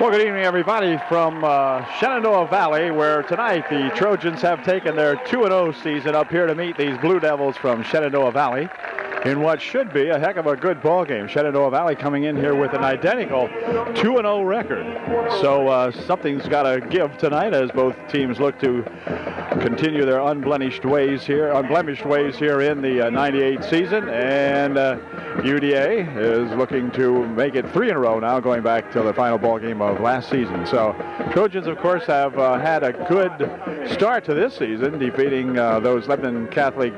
Well, good evening, everybody, from Shenandoah Valley, where tonight the Trojans have taken their 2-0 season up here to meet these Blue Devils from Shenandoah Valley in what should be a heck of a good ball game. Shenandoah Valley coming in here with an identical 2-0 record. So something's got to give tonight as both teams look to continue their unblemished ways here in the 98 season. And UDA is looking to make it 3 in a row now, going back to the final ball game of last season. So Trojans, of course, have had a good start to this season, defeating those Lebanon Catholic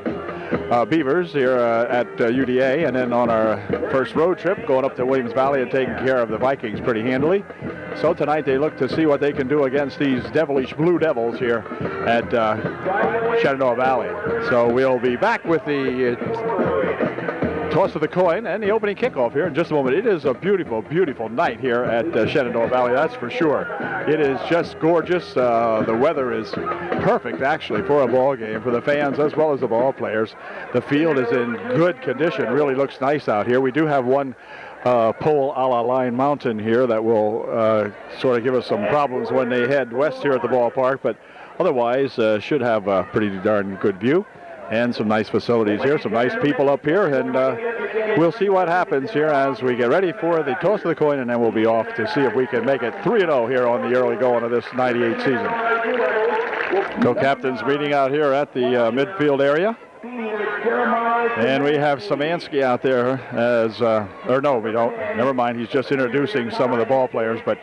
Beavers here at UDA, and then on our first road trip going up to Williams Valley and taking care of the Vikings pretty handily. So tonight they look to see what they can do against these devilish Blue Devils here at Shenandoah Valley. So we'll be back with the toss of the coin and the opening kickoff here in just a moment. It is a beautiful, beautiful night here at Shenandoah Valley, that's for sure. It is just gorgeous. The weather is perfect, actually, for a ball game, for the fans as well as the ball players. The field is in good condition, really looks nice out here. We do have one pole a la Line Mountain here that will sort of give us some problems when they head west here at the ballpark, but otherwise should have a pretty darn good view. And some nice facilities here, some nice people up here, and we'll see what happens here as we get ready for the toss of the coin, and then we'll be off to see if we can make it 3-0 here on the early going of this 98 season. Co-captains meeting out here at the midfield area. And we have Samansky out there as, or no, we don't. Never mind, he's just introducing some of the ball players, but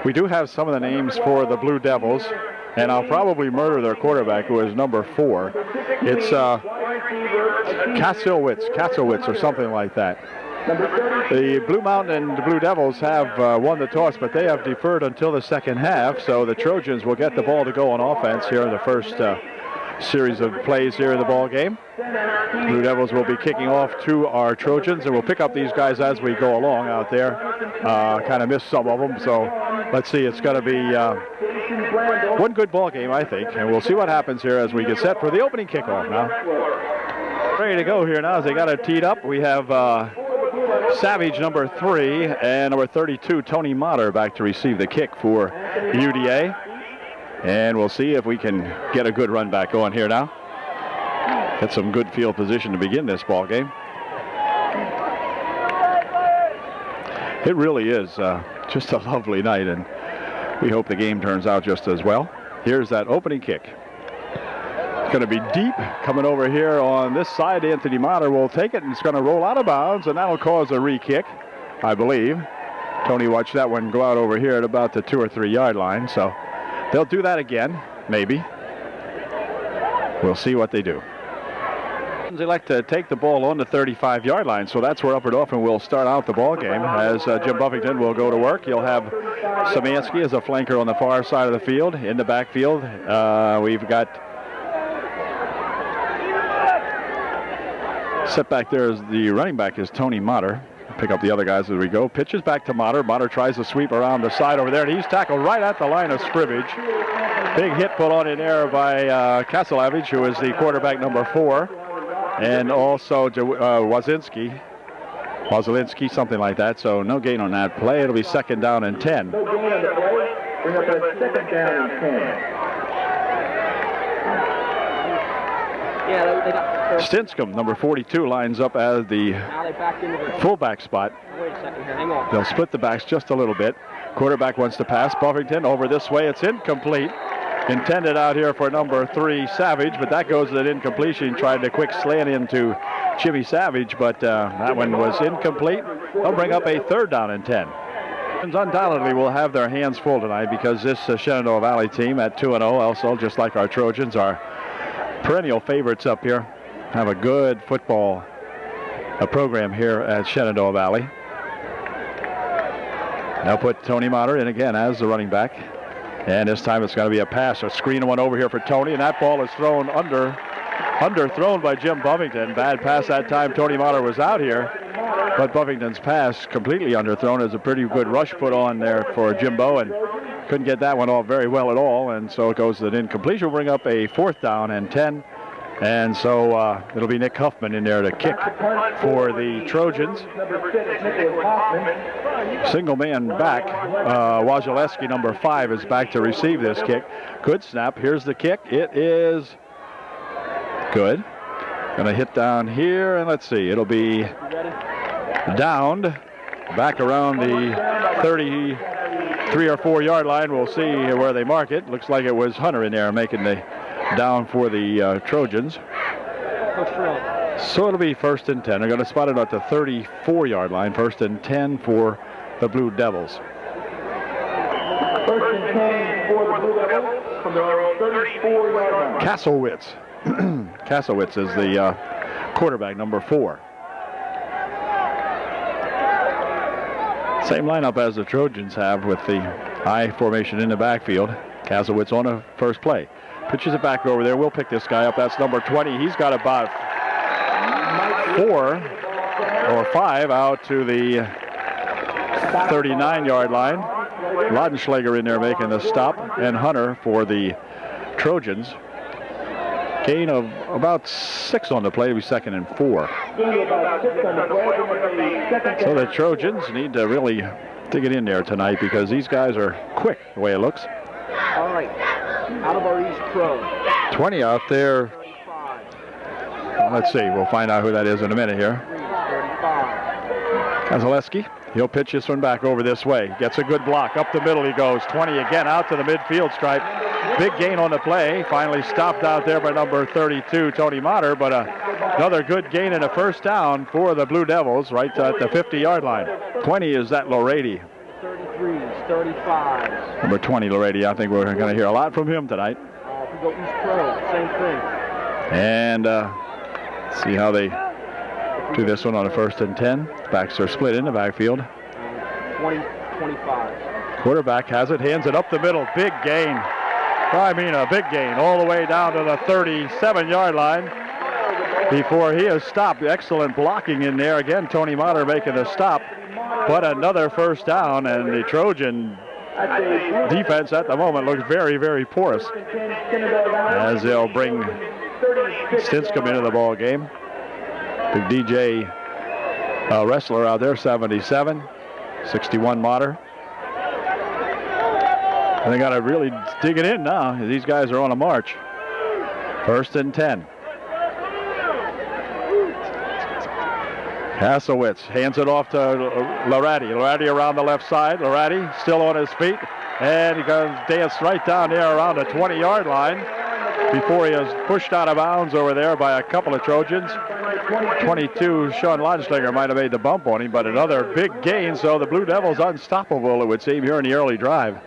we do have some of the names for the Blue Devils. And I'll probably murder their quarterback, who is number 4. It's Katzelwitz or something like that. The Blue Mountain and the Blue Devils have won the toss, but they have deferred until the second half, so the Trojans will get the ball to go on offense here in the first series of plays here in the ball game. Blue Devils will be kicking off to our Trojans, and we'll pick up these guys as we go along out there. Kind of missed some of them, so let's see. It's going to be one good ball game, I think, and we'll see what happens here as we get set for the opening kickoff now. Ready to go here now as they got it teed up. We have Savage, number 3, and number 32, Tony Motter, back to receive the kick for UDA. And we'll see if we can get a good run back going here now. Get some good field position to begin this ball game. It really is just a lovely night, and we hope the game turns out just as well. Here's that opening kick. It's going to be deep, coming over here on this side. Anthony Motter will take it, and it's going to roll out of bounds, and that'll cause a re-kick, I believe. Tony watched that one go out over here at about the 2 or 3 yard line, so they'll do that again, maybe. We'll see what they do. They like to take the ball on the 35-yard line, so that's where Upper Dauphin will start out the ball game as Jim Buffington will go to work. He'll have Samansky as a flanker on the far side of the field. In the backfield, we've got set back there as the running back is Tony Motter. Pick up the other guys as we go. Pitches back to Motter. Motter tries to sweep around the side over there, and he's tackled right at the line of scrimmage. Big hit put on in there by Kaslavich, who is the quarterback number 4. And also Wazinski, something like that. So no gain on that play. It'll be 2nd down and 10. Bring up a 2nd down and 10. Stinscomb, number 42, lines up as the fullback spot. Wait a second here, hang on. They'll split the backs just a little bit. Quarterback wants to pass. Buffington over this way. It's incomplete. Intended out here for number 3, Savage, but that goes at incompletion. Tried a quick slant into Jimmy Savage, but that one was incomplete. They'll bring up a 3rd down and 10. Undoubtedly will have their hands full tonight because this Shenandoah Valley team at 2-0, also just like our Trojans, are perennial favorites up here. Have a good football program here at Shenandoah Valley. They'll put Tony Motter in again as the running back. And this time it's going to be a pass. A screen one over here for Tony, and that ball is thrown underthrown by Jim Buffington. Bad pass that time. Tony Motter was out here, but Buffington's pass completely underthrown. There's a pretty good rush put on there for Jimbo, and couldn't get that one off very well at all, and so it goes to an incompletion. We'll bring up a 4th down and 10 And so it'll be Nick Huffman in there to kick for the Trojans. Single man back. Wojciechowski, number 5, is back to receive this kick. Good snap. Here's the kick. It is good. Going to hit down here, and let's see. It'll be downed back around the 33 or 4 yard line. We'll see where they mark it. Looks like it was Hunter in there making the down for the Trojans. So it'll be 1st and 10. They're going to spot it at the 34 yard line. 1st and 10 for the Blue Devils. 1st and 10 for the Blue Devils from their own 34 yard line. Kasselwitz. Kasselwitz is the quarterback, number 4. Same lineup as the Trojans have with the I formation in the backfield. Kasselwitz on the first play. Pitches it back over there. We'll pick this guy up. That's number 20. He's got about 4 or 5 out to the 39 yard line. Laudenschlager in there making the stop, and Hunter for the Trojans. Gain of about 6 on the play. It'll be 2nd and 4. So the Trojans need to really dig it in there tonight because these guys are quick the way it looks. All right, out of our East Pro. 20 out there. Let's see. We'll find out who that is in a minute here. 35. Kozaleski. He'll pitch this one back over this way. Gets a good block. Up the middle he goes. 20 again out to the midfield stripe. Big gain on the play. Finally stopped out there by number 32, Tony Motter. But another good gain and a 1st down for the Blue Devils right at the 50-yard line. 20 is that Lorady. 33s, 35s. Number 20, Lorady. I think we're going to hear a lot from him tonight. If we go East Pro, same thing. And see how they do this one on a 1st and 10. Backs are split in the backfield. 20, 25. Quarterback has it, hands it up the middle. Big gain. I mean a big gain all the way down to the 37-yard line before he is stopped. Excellent blocking in there. Again, Tony Motter making the stop. But another 1st down, and the Trojan defense at the moment looks very, very porous as they'll bring Stinscomb into the ball game. Big DJ wrestler out there, 77, 61 Motter. And they got to really dig it in now. These guys are on a march. 1st and 10. Kasselwitz hands it off to Lorady. Lorady around the left side. Lorady still on his feet. And he goes dance right down there around the 20-yard line before he is pushed out of bounds over there by a couple of Trojans. 22, Sean Laudenschlager might have made the bump on him, but another big gain. So the Blue Devils unstoppable, it would seem, here in the early drive.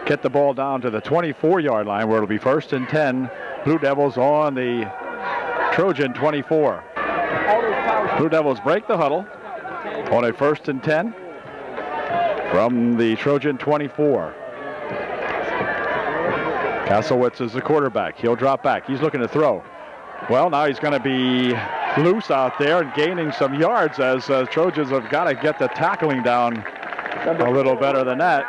Get the ball down to the 24-yard line where it'll be 1st and 10. Blue Devils on the Trojan 24. Blue Devils break the huddle on a 1st and 10 from the Trojan 24. Kasselwitz is the quarterback. He'll drop back. He's looking to throw. Well, now he's going to be loose out there and gaining some yards as Trojans have got to get the tackling down a little better than that.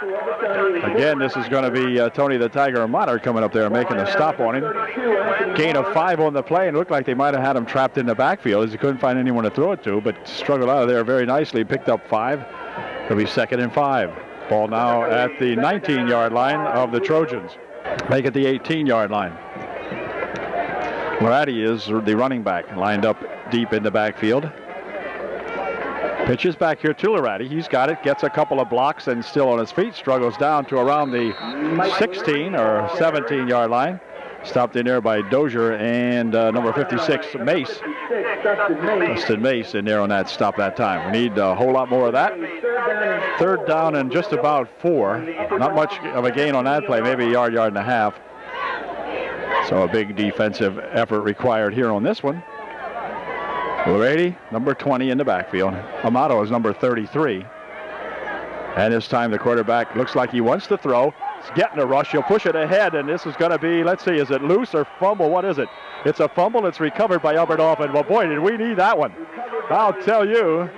Again, this is going to be Tony the Tiger Motter coming up there and making a stop on him. Gain of 5 on the play, and it looked like they might have had him trapped in the backfield as he couldn't find anyone to throw it to, but struggled out of there very nicely. Picked up 5. It'll be 2nd and 5. Ball now at the 19-yard line of the Trojans. Make it the 18-yard line. Lorady is the running back, lined up deep in the backfield. Pitches back here to Lorady. He's got it, gets a couple of blocks, and still on his feet. Struggles down to around the 16 or 17-yard line. Stopped in there by Dozier and number 56, Mace. Dustin Mace in there on that stop that time. We need a whole lot more of that. 3rd down and just about 4. Not much of a gain on that play, maybe a yard, yard and a half. So a big defensive effort required here on this one. Lorady, number 20 in the backfield. Amato is number 33. And this time the quarterback looks like he wants to throw. He's getting a rush. He'll push it ahead, and this is going to be, let's see, is it loose or fumble? What is it? It's a fumble. It's recovered by Albert Dauphin. Well, boy, did we need that one. I'll tell you,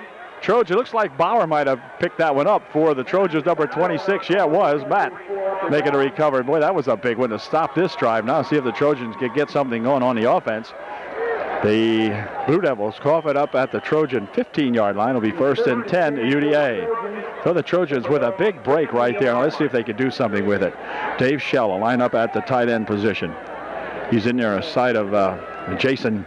Trojan, looks like Bauer might have picked that one up for the Trojans, number 26. Yeah, it was. Matt making a recovery. Boy, that was a big one to stop this drive. Now see if the Trojans can get something going on the offense. The Blue Devils cough it up at the Trojan 15-yard line. It'll be 1st and 10 UDA. So the Trojans with a big break right there. Now let's see if they can do something with it. Dave Shell will line up at the tight end position. He's in there aside of Jason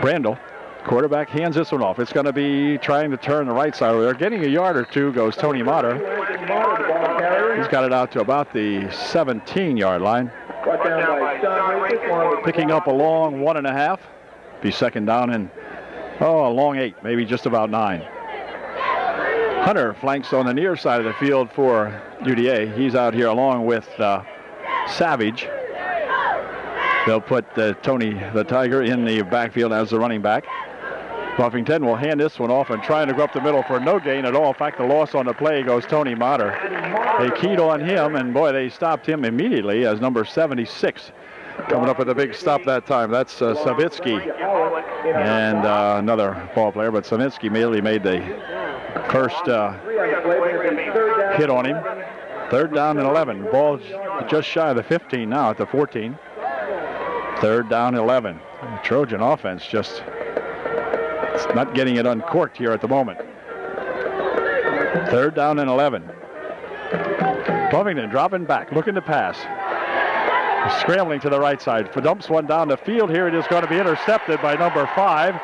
Brandel. Quarterback hands this one off. It's going to be trying to turn the right side over there. Getting a yard or two goes Tony Motter. He's got it out to about the 17-yard line. Picking up a long 1.5. Be 2nd down and, a long 8, maybe just about 9. Hunter flanks on the near side of the field for UDA. He's out here along with Savage. They'll put Tony the Tiger in the backfield as the running back. Buffington will hand this one off and trying to go up the middle for no gain at all. In fact, the loss on the play goes Tony Motter. They keyed on him, and boy, they stopped him immediately as number 76 coming up with a big stop that time. That's Savitsky and another ball player, but Savitsky immediately made the first hit on him. 3rd down and 11. Ball just shy of the 15 now at the 14. 3rd down 11. The Trojan offense just not getting it uncorked here at the moment. 3rd down and 11. Buffington dropping back, looking to pass. Scrambling to the right side. Dumps one down the field here. It is going to be intercepted by number 5.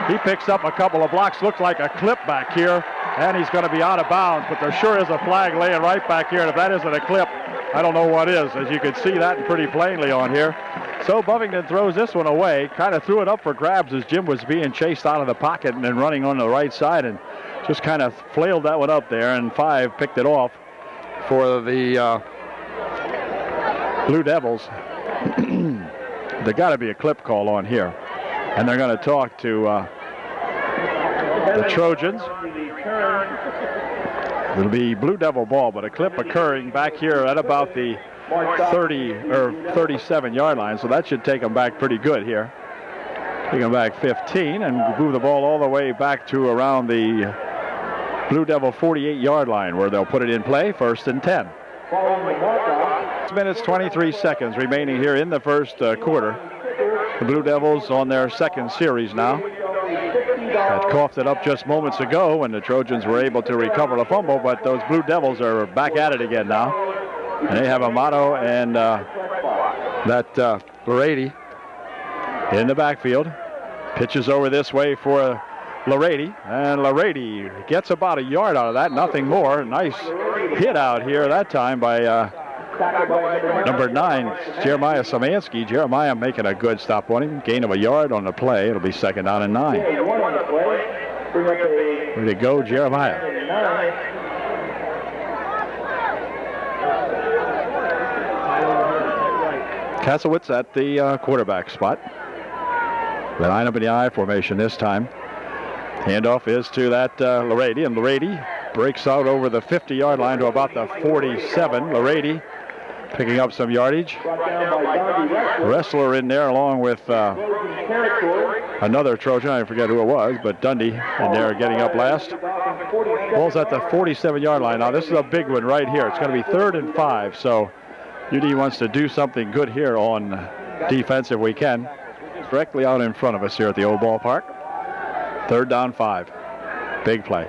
He picks up a couple of blocks. Looks like a clip back here. And he's going to be out of bounds. But there sure is a flag laying right back here. And if that isn't a clip, I don't know what is. As you can see that pretty plainly on here. So Buffington throws this one away. Kind of threw it up for grabs as Jim was being chased out of the pocket and then running on the right side. And just kind of flailed that one up there. And 5 picked it off for the Blue Devils. There got to be a clip call on here. And they're going to talk to the Trojans. It'll be Blue Devil ball, but a clip occurring back here at about the 30 or 37-yard line. So that should take them back pretty good here. Take them back 15 and move the ball all the way back to around the Blue Devil 48-yard line where they'll put it in play. 1st and 10. 6 minutes, 23 seconds remaining here in the first quarter. The Blue Devils on their 2nd series now. Had coughed it up just moments ago when the Trojans were able to recover the fumble, but those Blue Devils are back at it again now. And they have Amato and that Larady in the backfield. Pitches over this way for Larady, and Larady gets about a yard out of that, nothing more. Nice hit out here that time by number 9, Jeremiah Samansky. Jeremiah making a good stop on him. Gain of a yard on the play. It'll be 2nd down and 9. Way to go, Jeremiah. Kasowitz at the quarterback spot. They line up in the I formation this time. Handoff is to that Larady, and Larady breaks out over the 50-yard line to about the 47. Larady picking up some yardage. Wrestler in there along with another Trojan. I forget who it was, but Dundee in there getting up last. Ball's at the 47-yard line. Now this is a big one right here. It's going to be 3rd and 5, so UD wants to do something good here on defense if we can. Directly out in front of us here at the old ballpark. 3rd down 5. Big play.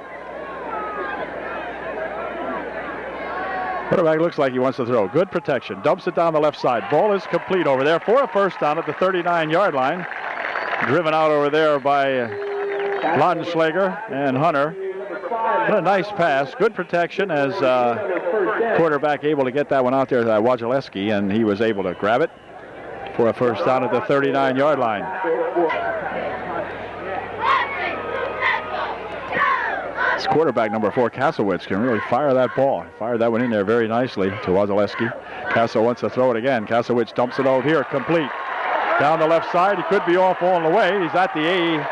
Quarterback looks like he wants to throw. Good protection. Dumps it down the left side. Ball is complete over there for a 1st down at the 39-yard line. Driven out over there by Laudenschlager and Hunter. What a nice pass. Good protection as quarterback able to get that one out there to Wojciechowski, and he was able to grab it for a 1st down at the 39-yard line. This quarterback, number 4, Kasowitz, can really fire that ball. Fired that one in there very nicely to Wojciechowski. Kasso wants to throw it again. Kasowitz dumps it out here, complete. Down the left side, he could be off on the way. He's at the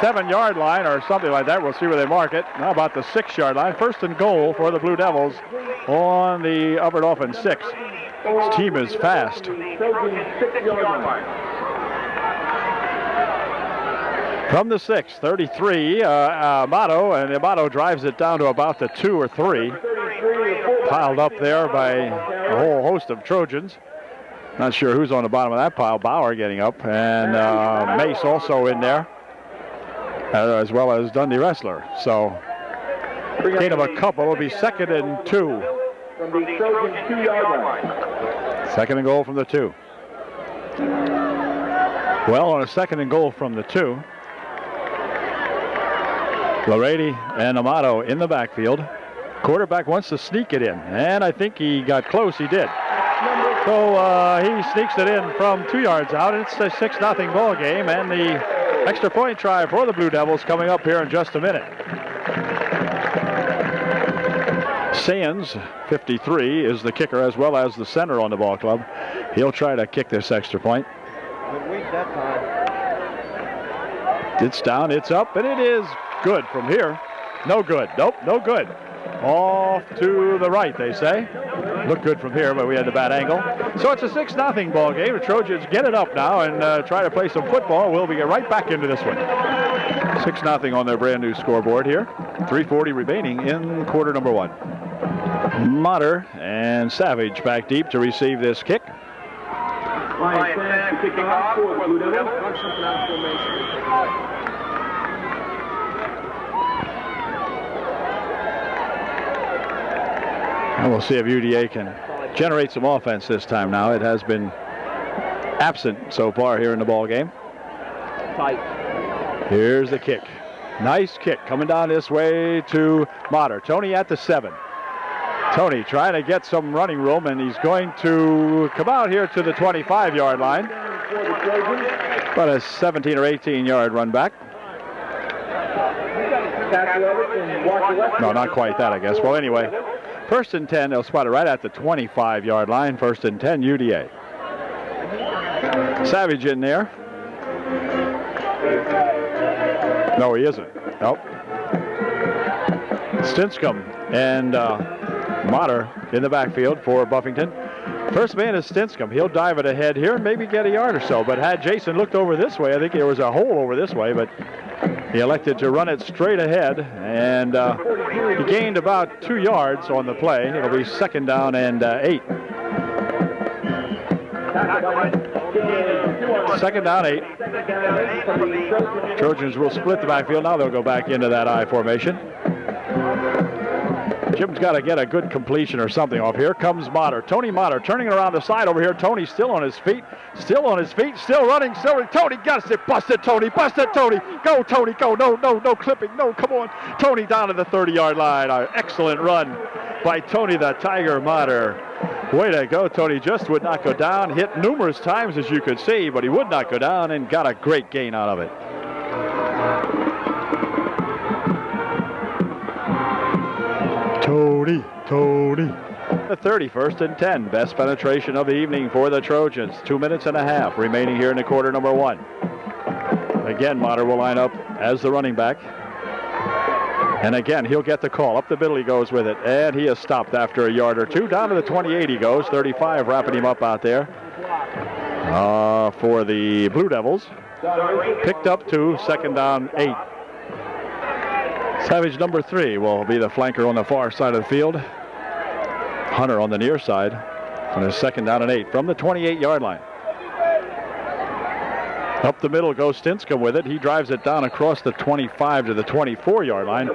7-yard line or something like that. We'll see where they mark it. Now about the 6-yard line. 1st and goal for the Blue Devils on the Upper Dauphin 6. This team is fast. From the 6, 33, Amato, and Amato drives it down to about the 2 or 3. Piled up there by a whole host of Trojans. Not sure who's on the bottom of that pile. Bauer getting up, and Mace also in there, as well as Dundee Wrestler. So gain of a couple. It'll be 2nd and 2. From the Trojan 2-yard line. 2nd and goal from the 2. Well, on a 2nd and goal from the 2, Larady and Amato in the backfield. Quarterback wants to sneak it in, and I think he got close. He did. So he sneaks it in from 2 yards out, and it's a 6-0 ball game, and the extra point try for the Blue Devils coming up here in just a minute. Sands, 53, is the kicker as well as the center on the ball club. He'll try to kick this extra point. Good week that time. It's down, it's up, and it is good from here. No good. Nope, no good. Off to the right, they say. Looked good from here, but we had a bad angle. So it's a 6-0 ball game. The Trojans get it up now and try to play some football. We'll be right back into this one. 6-0 on their brand new scoreboard here. 3:40 remaining in quarter number 1. Motter and Savage back deep to receive this kick. Ryan Sands kicking off for the Blue Devils. And we'll see if UDA can generate some offense this time now. It has been absent so far here in the ball game. Here's the kick. Nice kick coming down this way to Motter. Tony at the 7. Tony trying to get some running room, and he's going to come out here to the 25-yard line. About a 17 or 18-yard run back. No, not quite that, I guess. Well, anyway, 1st and 10. They'll spot it right at the 25-yard line. 1st and 10, UDA. Savage in there. No, he isn't. Nope. Stinscomb and Motter in the backfield for Buffington. First man is Stinscomb. He'll dive it ahead here, maybe get a yard or so. But had Jason looked over this way, I think there was a hole over this way, but he elected to run it straight ahead, and he gained about 2 yards on the play. It'll be 2nd down and 8. 2nd down, 8. Trojans will split the backfield. Now they'll go back into that I formation. Jim's got to get a good completion or something off. Here comes Motter. Tony Motter turning around the side over here. Tony still on his feet. Still on his feet. Still running. Tony got it. Busted Tony. Busted Tony. Go Tony. Go. No clipping. No, come on. Tony down to the 30-yard line. An excellent run by Tony the Tiger Motter. Way to go, Tony. Just would not go down. Hit numerous times, as you could see, but he would not go down and got a great gain out of it. Tony. The 31st and 10. Best penetration of the evening for the Trojans. 2 minutes and a half remaining here in the quarter number 1. Again, Motter will line up as the running back. And again, he'll get the call. Up the middle he goes with it. And he is stopped after a yard or two. Down to the 28 he goes. 35 wrapping him up out there for the Blue Devils. Picked up to 2nd down, 8. Savage number 3 will be the flanker on the far side of the field. Hunter on the near side. On his 2nd down and 8 from the 28-yard line. Up the middle goes Stinscomb with it. He drives it down across the 25 to the 24-yard line.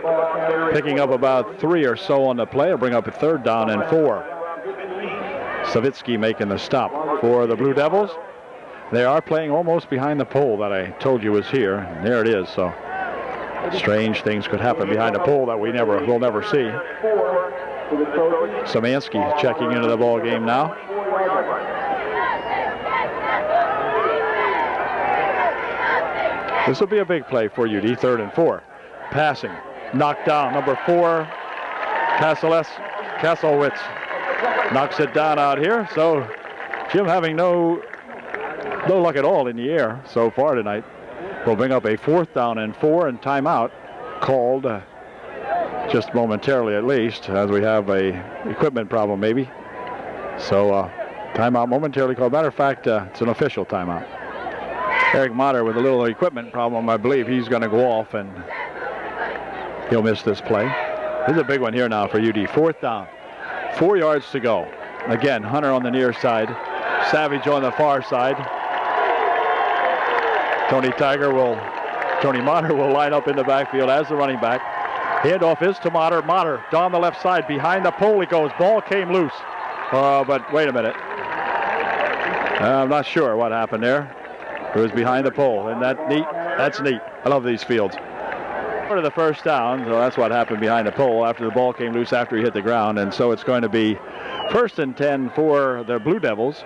Picking up about 3 or so on the play. It'll bring up a 3rd down and 4. Savitsky making the stop for the Blue Devils. They are playing almost behind the pole that I told you was here. And there it is. So strange things could happen behind a pole that we'll never see. Samansky checking into the ball game now. This will be a big play for UD. 3rd and 4. Passing. Knocked down. Number 4, Kasselwitz knocks it down out here. So Jim having no luck at all in the air so far tonight. Will bring up a 4th down and 4, and timeout called just momentarily at least, as we have a equipment problem maybe. So timeout momentarily called. Matter of fact, it's an official timeout. Eric Motter with a little equipment problem. I believe he's going to go off and he'll miss this play. This is a big one here now for UD. 4th down. 4 yards to go. Again, Hunter on the near side. Savage on the far side. Tony Motter will line up in the backfield as the running back. Handoff is to Motter. Motter down the left side. Behind the pole he goes. Ball came loose. But wait a minute. I'm not sure what happened there. It was behind the pole. Isn't that neat? That's neat. I love these fields. For the first down, so that's what happened behind the pole after the ball came loose after he hit the ground. And so it's going to be 1st and 10 for the Blue Devils.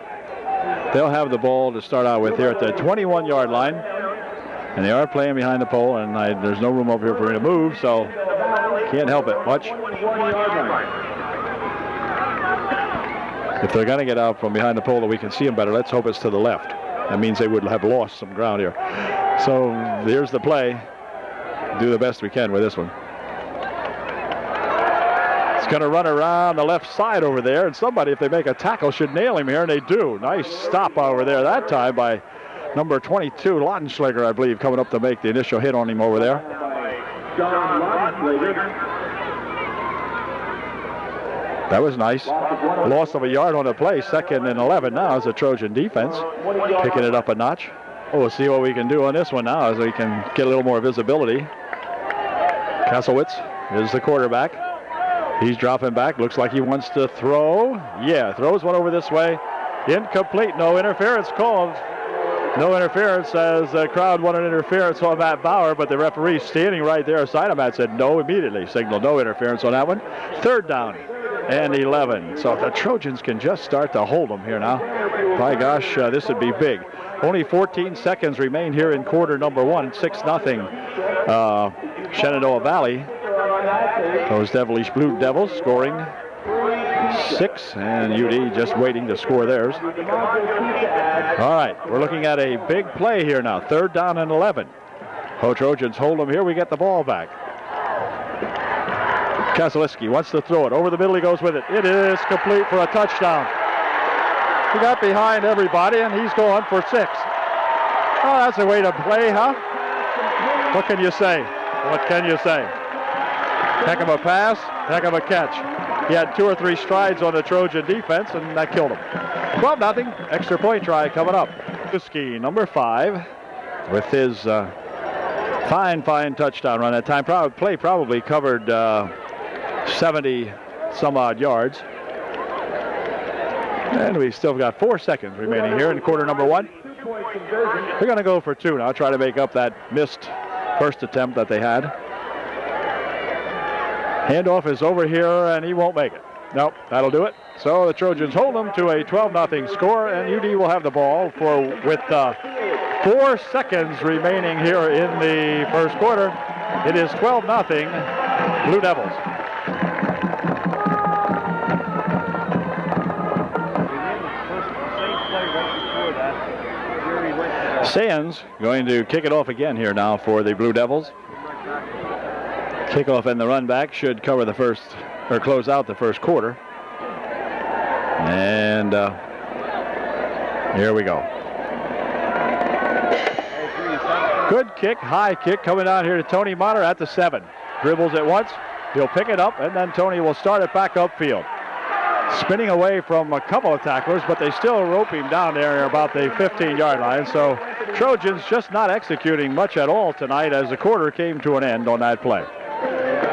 They'll have the ball to start out with here at the 21-yard line. And they are playing behind the pole, and there's no room over here for me to move, so can't help it much. If they're going to get out from behind the pole that we can see them better, let's hope it's to the left. That means they would have lost some ground here. So here's the play. Do the best we can with this one. It's going to run around the left side over there, and somebody, if they make a tackle, should nail him here, and they do. Nice stop over there that time by number 22, Lautenschläger, I believe, coming up to make the initial hit on him over there. That was nice. Loss of a yard on the play. 2nd and 11 now as the Trojan defense picking it up a notch. Oh, we'll see what we can do on this one now as we can get a little more visibility. Kaslowitz is the quarterback. He's dropping back. Looks like he wants to throw. Yeah, throws one over this way. Incomplete. No interference called. No interference as the crowd wanted interference on Matt Bauer, but the referee standing right there aside of Matt said no immediately. Signaled no interference on that one. 3rd down and 11. So if the Trojans can just start to hold them here now, by gosh, this would be big. Only 14 seconds remain here in quarter number 1. 6-0 Shenandoah Valley. Those devilish Blue Devils scoring 6, and UD just waiting to score theirs. All right, we're looking at a big play here now. 3rd down and 11. Trojans hold them here. We get the ball back. Kaslowitz wants to throw it. Over the middle he goes with it. It is complete for a touchdown. He got behind everybody, and he's going for 6. Oh, that's a way to play, huh? What can you say? What can you say? Heck of a pass, heck of a catch. He had 2 or 3 strides on the Trojan defense, and that killed him. 12-0, extra point try coming up. Kuski, number 5, with his fine touchdown run. That time play probably covered 70 some odd yards. And we've still got 4 seconds remaining here in quarter number 1. We're going to go for 2 now, try to make up that missed first attempt that they had. Handoff is over here, and he won't make it. Nope, that'll do it. So the Trojans hold them to a 12-0 score, and UD will have the ball with 4 seconds remaining here in the first quarter. It is 12-0 Blue Devils. Sands going to kick it off again here now for the Blue Devils. Kickoff and the run back should cover the first, or close out the first quarter. And here we go. Good kick, high kick coming down here to Tony Motter at the 7. Dribbles it once, he'll pick it up, and then Tony will start it back upfield. Spinning away from a couple of tacklers, but they still rope him down there about the 15-yard line. So Trojans just not executing much at all tonight as the quarter came to an end on that play.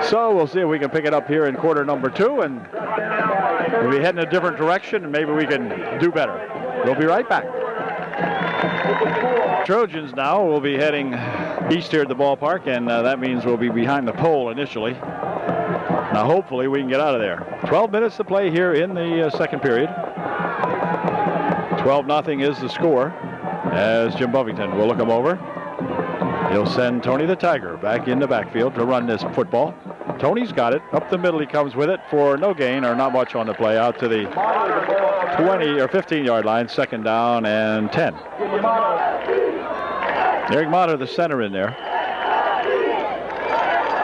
So we'll see if we can pick it up here in quarter number 2, and we'll be heading a different direction, and maybe we can do better. We'll be right back. Trojans now will be heading east here at the ballpark, and that means we'll be behind the pole initially. Now hopefully we can get out of there. 12 minutes to play here in the second period. 12-0 is the score as Jim Buffington will look him over. He'll send Tony the Tiger back in the backfield to run this football. Tony's got it. Up the middle he comes with it for no gain or not much on the play out to the 20 or 15-yard line. 2nd down and 10. Eric Motter, the center in there.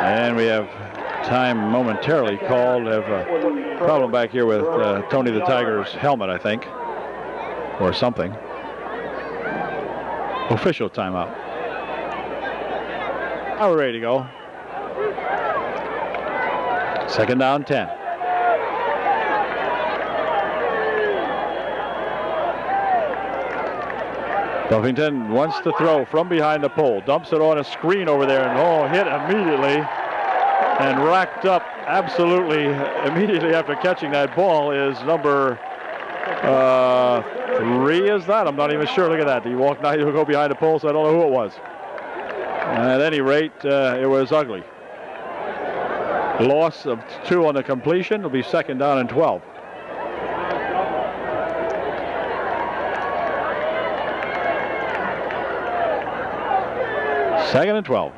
And we have time momentarily called. Have a problem back here with Tony the Tiger's helmet, I think, or something. Official timeout. Now we're ready to go. 2nd down, 10. Buffington wants to throw from behind the pole. Dumps it on a screen over there and hit immediately. And racked up absolutely immediately after catching that ball is number 3, is that? I'm not even sure. Look at that. He walked now. He'll go behind the pole, so I don't know who it was. At any rate, it was ugly. Loss of 2 on the completion. It'll be 2nd down and 12. Second and 12.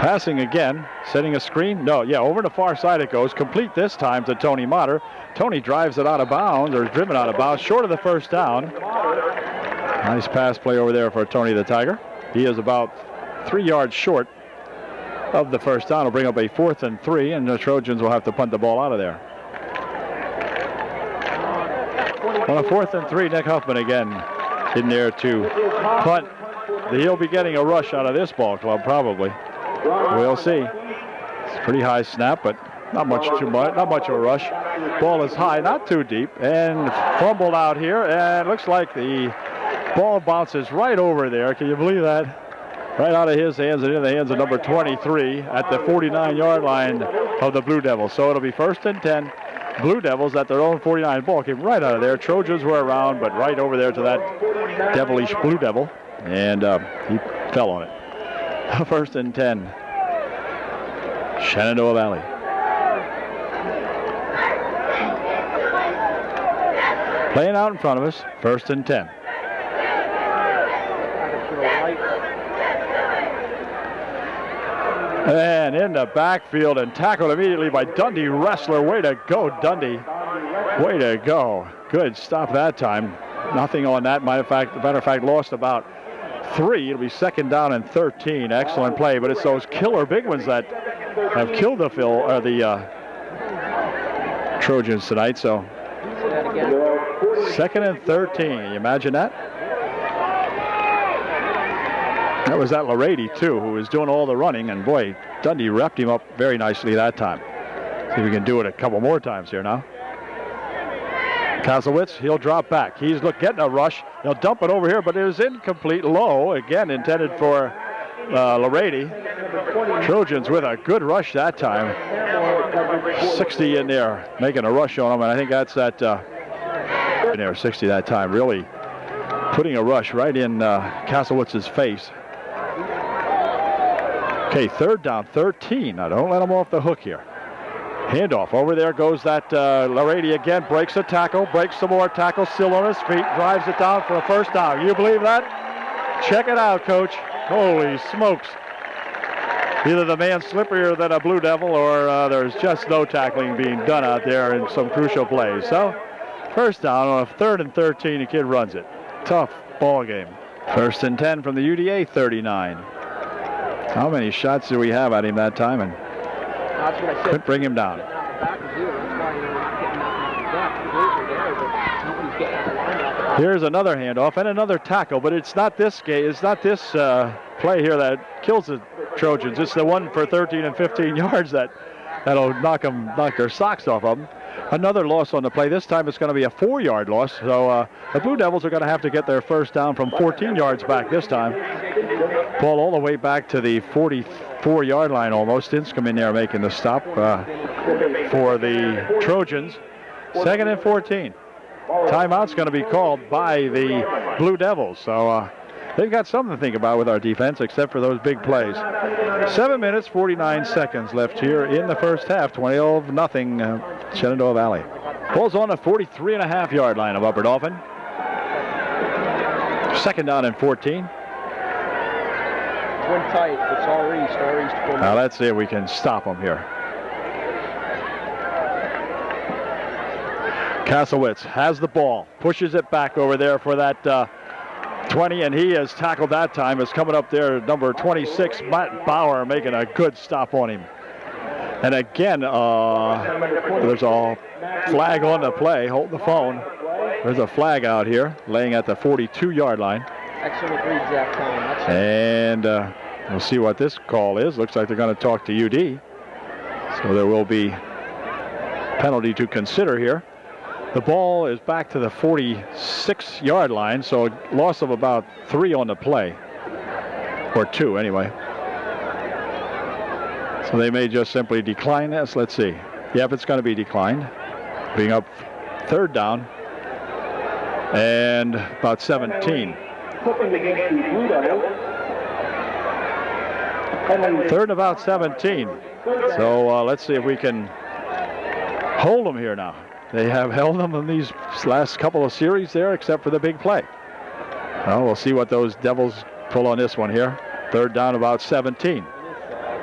Passing again, setting a screen. No, yeah, over the far side it goes. Complete this time to Tony Motter. Tony drives it out of bounds, or is driven out of bounds, short of the first down. Nice pass play over there for Tony the Tiger. He is about 3 yards short of the first down. Will bring up a 4th and 3, and the Trojans will have to punt the ball out of there. On a 4th and 3, Nick Huffman again in there to punt. He'll be getting a rush out of this ball club probably. We'll see. It's a pretty high snap, but not much of a rush. Ball is high, not too deep, and fumbled out here, and looks like the ball bounces right over there. Can you believe that? Right out of his hands and in the hands of number 23 at the 49-yard line of the Blue Devils. So it'll be 1st and 10. Blue Devils at their own 49. Ball came right out of there. Trojans were around, but right over there to that devilish Blue Devil, and he fell on it. 1st and 10. Shenandoah Valley. Playing out in front of us. 1st and 10. And in the backfield and tackled immediately by Dundee wrestler. Way to go, Dundee. Way to go. Good stop that time. Nothing on that. Matter of fact, lost about 3. It'll be 2nd down and 13. Excellent play, but it's those killer big ones that have killed the Trojans tonight. So 2nd and 13. Can you imagine that? That was that Larady, too, who was doing all the running, and boy, Dundee wrapped him up very nicely that time. See if we can do it a couple more times here now. Kaslowitz, he'll drop back. He's getting a rush. He'll dump it over here, but it is incomplete, low, again intended for Larady. Trojans with a good rush that time. 60 in there, making a rush on him, and I think that's that in there, 60 that time, really putting a rush right in Kaslowitz's face. Okay, 3rd down, 13. Now don't let him off the hook here. Handoff. Over there goes that Larady again. Breaks a tackle. Breaks some more tackle. Still on his feet. Drives it down for a 1st down. You believe that? Check it out, Coach. Holy smokes. Either the man's slipperier than a Blue Devil, or there's just no tackling being done out there in some crucial plays. So 1st down on a 3rd and 13. The kid runs it. Tough ball game. 1st and 10 from the UDA 39. How many shots do we have at him that time? And couldn't bring him down. Here's another handoff and another tackle, but it's not this game. It's not this play here that kills the Trojans. It's the one for 13 and 15 yards that'll knock their socks off of them. Another loss on the play. This time it's going to be a 4-yard loss. So the Blue Devils are going to have to get their 1st down from 14 yards back this time. Ball all the way back to the 44-yard line almost. Inscombe in there making the stop for the Trojans. 2nd and 14. Timeout's going to be called by the Blue Devils. So they've got something to think about with our defense, except for those big plays. 7 minutes, 49 seconds left here in the first half. 12-0 Shenandoah Valley. Ball's on the 43.5-yard line of Upper Dauphin. 2nd down and 14. One tight. It's all east. Now let's see if we can stop them here. Kaslowitz has the ball, pushes it back over there for that 20, and he has tackled that time. Is coming up there, number 26, Matt Bauer, making a good stop on him. And again, there's a flag on the play. Hold the phone. There's a flag out here, laying at the 42-yard line. Excellent read that time. And we'll see what this call is. Looks like they're going to talk to UD. So there will be penalty to consider here. The ball is back to the 46-yard line, so a loss of about 3 on the play, or 2 anyway. So they may just simply decline this. Let's see. Yep, it's going to be declined. Being up 3rd down and about 17. 3rd and about 17. So let's see if we can hold them here now. They have held them in these last couple of series there, except for the big play. Well, we'll see what those Devils pull on this one here. 3rd down, about 17.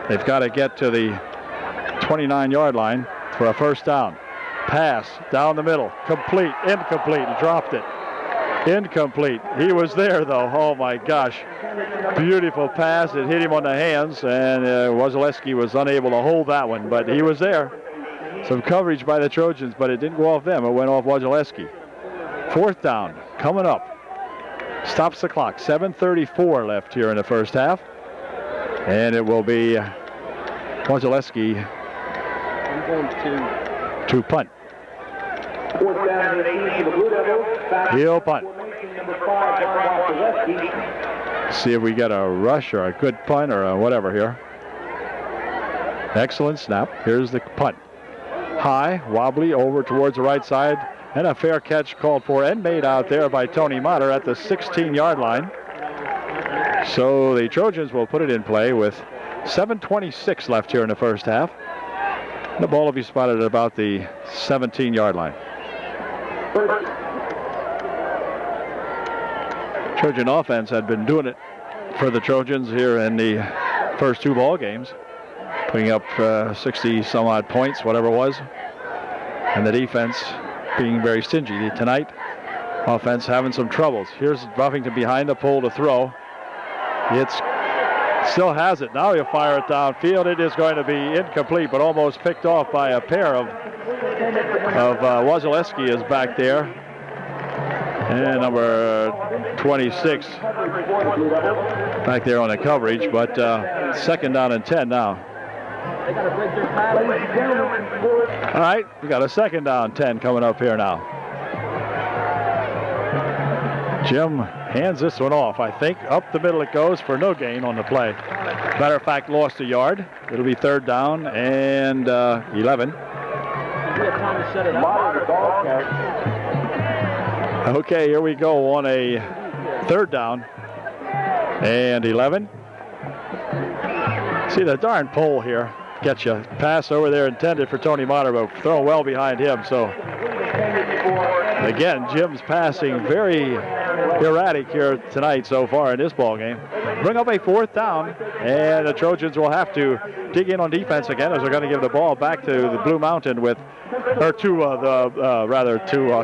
They've got to get to the 29-yard line for a 1st down. Pass down the middle, complete, incomplete, and dropped it. Incomplete. He was there, though. Oh, my gosh. Beautiful pass. It hit him on the hands, and Wojciechowski was unable to hold that one, but he was there. Some coverage by the Trojans, but it didn't go off them. It went off Wojciechowski. 4th down, coming up. Stops the clock. 7:34 left here in the first half. And it will be Wojciechowski to punt. He'll punt. See if we get a rush or a good punt or a whatever here. Excellent snap. Here's the punt. High, wobbly, over towards the right side, and a fair catch called for and made out there by Tony Motter at the 16-yard line. So the Trojans will put it in play with 7:26 left here in the first half. The ball will be spotted at about the 17-yard line. Trojan offense had been doing it for the Trojans here in the first 2 ball games, putting up 60 some odd points, whatever it was, and the defense being very stingy. Tonight, offense having some troubles. Here's Buffington behind the pole to throw. It's still has it. Now he'll fire it downfield. It is going to be incomplete, but almost picked off by a pair of Wojciechowski is back there. And number 26 back there on the coverage, but 2nd down and 10 now. All right, we got a 2nd down 10 coming up here now. Jim hands this one off, I think. Up the middle it goes for no gain on the play. Matter of fact, lost a yard. It'll be 3rd down and 11. Okay, here we go on a 3rd down and 11. See the darn pole here. Get you. Pass over there intended for Tony Motter, but thrown well behind him. So again, Jim's passing very erratic here tonight so far in this ball game. Bring up a 4th down, and the Trojans will have to dig in on defense again as they're going to give the ball back to the Blue Mountain to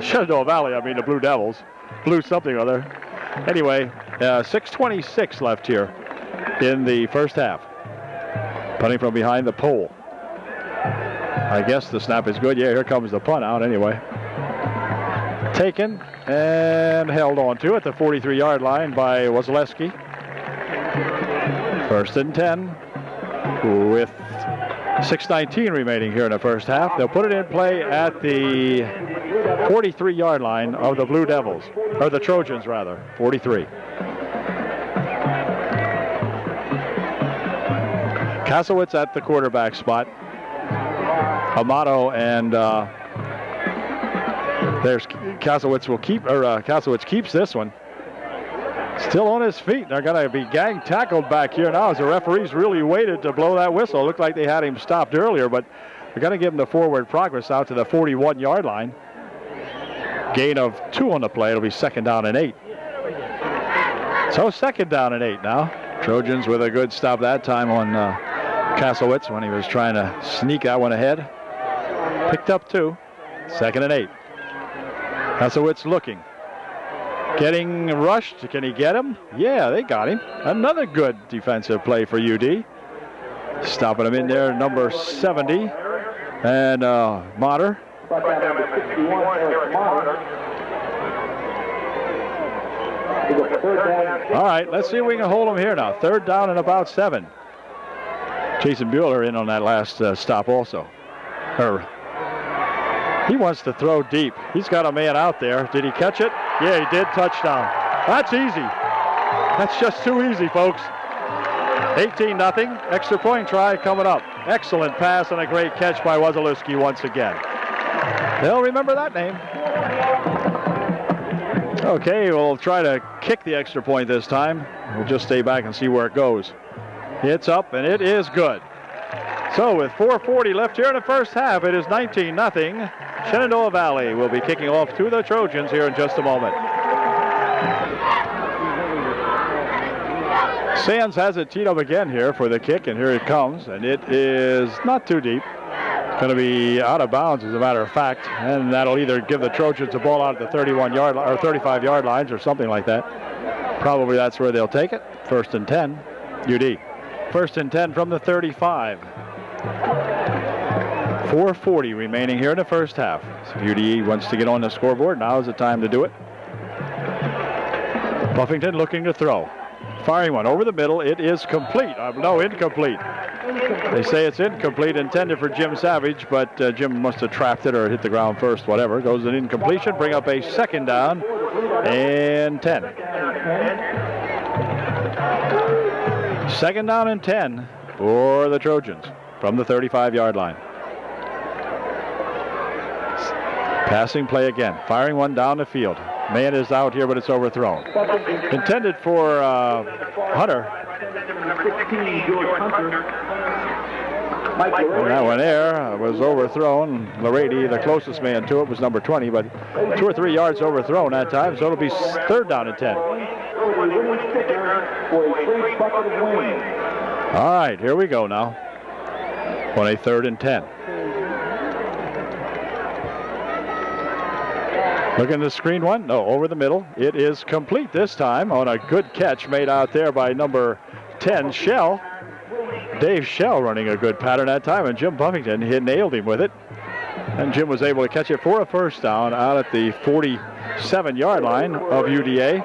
Shenandoah Valley. I mean the Blue Devils, Blue something or other. Anyway, 6:26 left here in the first half. Punting from behind the pole. I guess the snap is good. Yeah, here comes the punt out anyway. Taken and held on to at the 43-yard line by Wojciechowski. 1st and 10 with 6:19 remaining here in the first half. They'll put it in play at the 43-yard line of the Blue Devils, or the Trojans rather, 43. Kasowitz at the quarterback spot. Amato and there's Kasowitz will keep, or Kasowitz keeps this one. Still on his feet. They're going to be gang tackled back here now as the referees really waited to blow that whistle. It looked like they had him stopped earlier, but they're going to give him the forward progress out to the 41-yard line. Gain of 2 on the play. It'll be 2nd down and 8. So 2nd down and 8 now. Trojans with a good stop that time on Kasowitz when he was trying to sneak that one ahead. Picked up 2. 2nd and 8. Kasowitz looking. Getting rushed. Can he get him? Yeah, they got him. Another good defensive play for UD. Stopping him in there, number 70. And Motter. All right, let's see if we can hold him here now. 3rd down and about 7. Jason Bueller in on that last stop also. He wants to throw deep. He's got a man out there. Did he catch it? Yeah, he did. Touchdown. That's easy. That's just too easy, folks. 18-0. Extra point try coming up. Excellent pass and a great catch by Wasilewski once again. They'll remember that name. Okay, we'll try to kick the extra point this time. We'll just stay back and see where it goes. It's up, and it is good. So with 4:40 left here in the first half, it is 19-0. Shenandoah Valley will be kicking off to the Trojans here in just a moment. Sands has it teed up again here for the kick, and here it comes, and it is not too deep. Going to be out of bounds, as a matter of fact, and that'll either give the Trojans the ball out at the 31-yard or 35-yard lines or something like that. Probably that's where they'll take it. 1st and 10, UD. 1st and 10 from the 35. 4:40 remaining here in the first half. So UD wants to get on the scoreboard. Now is the time to do it. Buffington looking to throw. Firing one over the middle. It is complete. No, incomplete. They say it's incomplete, intended for Jim Savage, but Jim must have trapped it or hit the ground first, whatever. Goes an incompletion, bring up a 2nd down and 10. 2nd down and 10 for the Trojans from the 35-yard line. Passing play again. Firing one down the field. Man is out here, but it's overthrown. Intended for Hunter. And that one there was overthrown. Larady, the closest man to it, was number 20, but 2 or 3 yards overthrown that time, so it'll be 3rd down and 10. All right, here we go now on a 3rd and 10. Looking to screen one. No, over the middle. It is complete this time on a good catch made out there by number 10, Shell. Dave Shell running a good pattern that time, and Jim Buffington nailed him with it. And Jim was able to catch it for a 1st down out at the 47-yard line of UDA.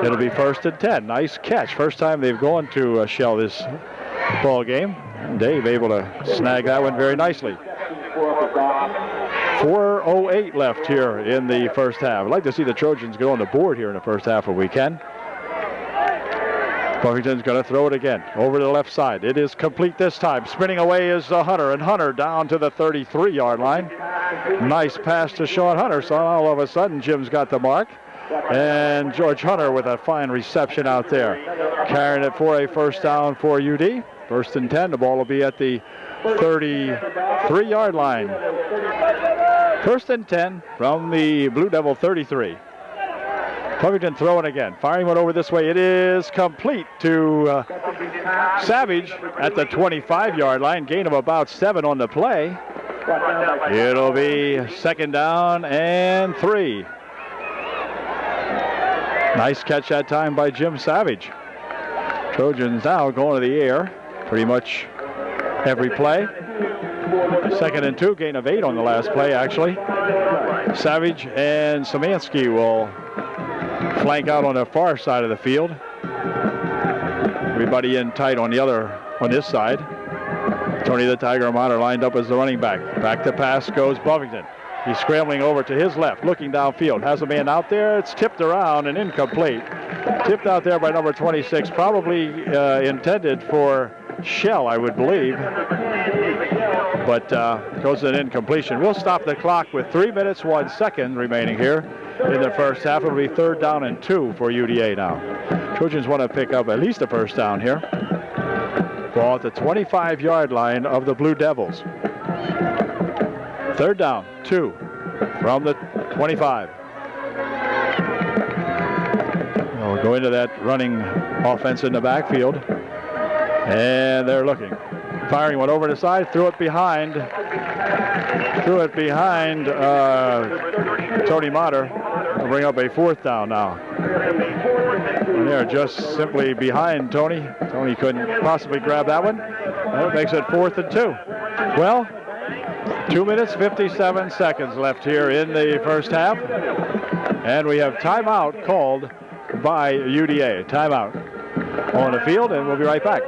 It'll be 1st and 10. Nice catch. First time they've gone to Shell this ball game. And Dave able to snag that one very nicely. 4:08 left here in the first half. I'd like to see the Trojans go on the board here in the first half if we can. Buffington's going to throw it again over to the left side. It is complete this time. Spinning away is Hunter, and Hunter down to the 33-yard line. Nice pass to Sean Hunter. So all of a sudden, Jim's got the mark. And George Hunter with a fine reception out there. Carrying it for a 1st down for UD. 1st and 10. The ball will be at the 33-yard line. 1st and 10 from the Blue Devil 33. Buffington throwing again. Firing one over this way. It is complete to Savage at the 25-yard line. Gain of about 7 on the play. It'll be 2nd down and 3. Nice catch that time by Jim Savage. Trojans now going to the air pretty much every play. 2nd and 2, gain of 8 on the last play, actually. Savage and Szymanski will flank out on the far side of the field. Everybody in tight on this side. Tony the Tiger Amato lined up as the running back. Back to pass goes Buffington. He's scrambling over to his left, looking downfield. Has a man out there. It's tipped around and incomplete. Tipped out there by number 26, probably intended for Shell, I would believe. But goes an incompletion. We'll stop the clock with 3 minutes, 1 second remaining here in the first half. It'll be 3rd down and 2 for UDA now. Trojans want to pick up at least a 1st down here. Ball at the 25-yard line of the Blue Devils. 3rd down, 2 from the 25. We'll go into that running offense in the backfield. And they're looking. Firing one over the side, threw it behind Tony Motter. We'll bring up a 4th down now. And they're just simply behind Tony. Tony couldn't possibly grab that one. That makes it 4th and 2. Well, 2 minutes, 57 seconds left here in the first half. And we have timeout called by UDA. Timeout on the field, and we'll be right back.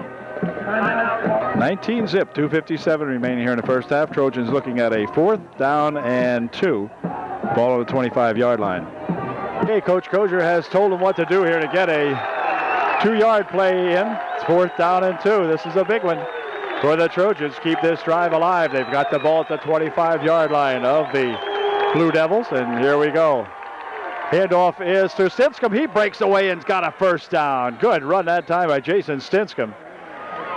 19 zip, 2:57 remaining here in the first half. Trojans looking at a 4th down and 2. Ball on the 25-yard line. Okay, Coach Kozier has told them what to do here to get a 2-yard play in. It's 4th down and 2. This is a big one for the Trojans. Keep this drive alive. They've got the ball at the 25-yard line of the Blue Devils, and here we go. Handoff is to Stinscomb. He breaks away and's got a first down. Good run that time by Jason Stinscomb,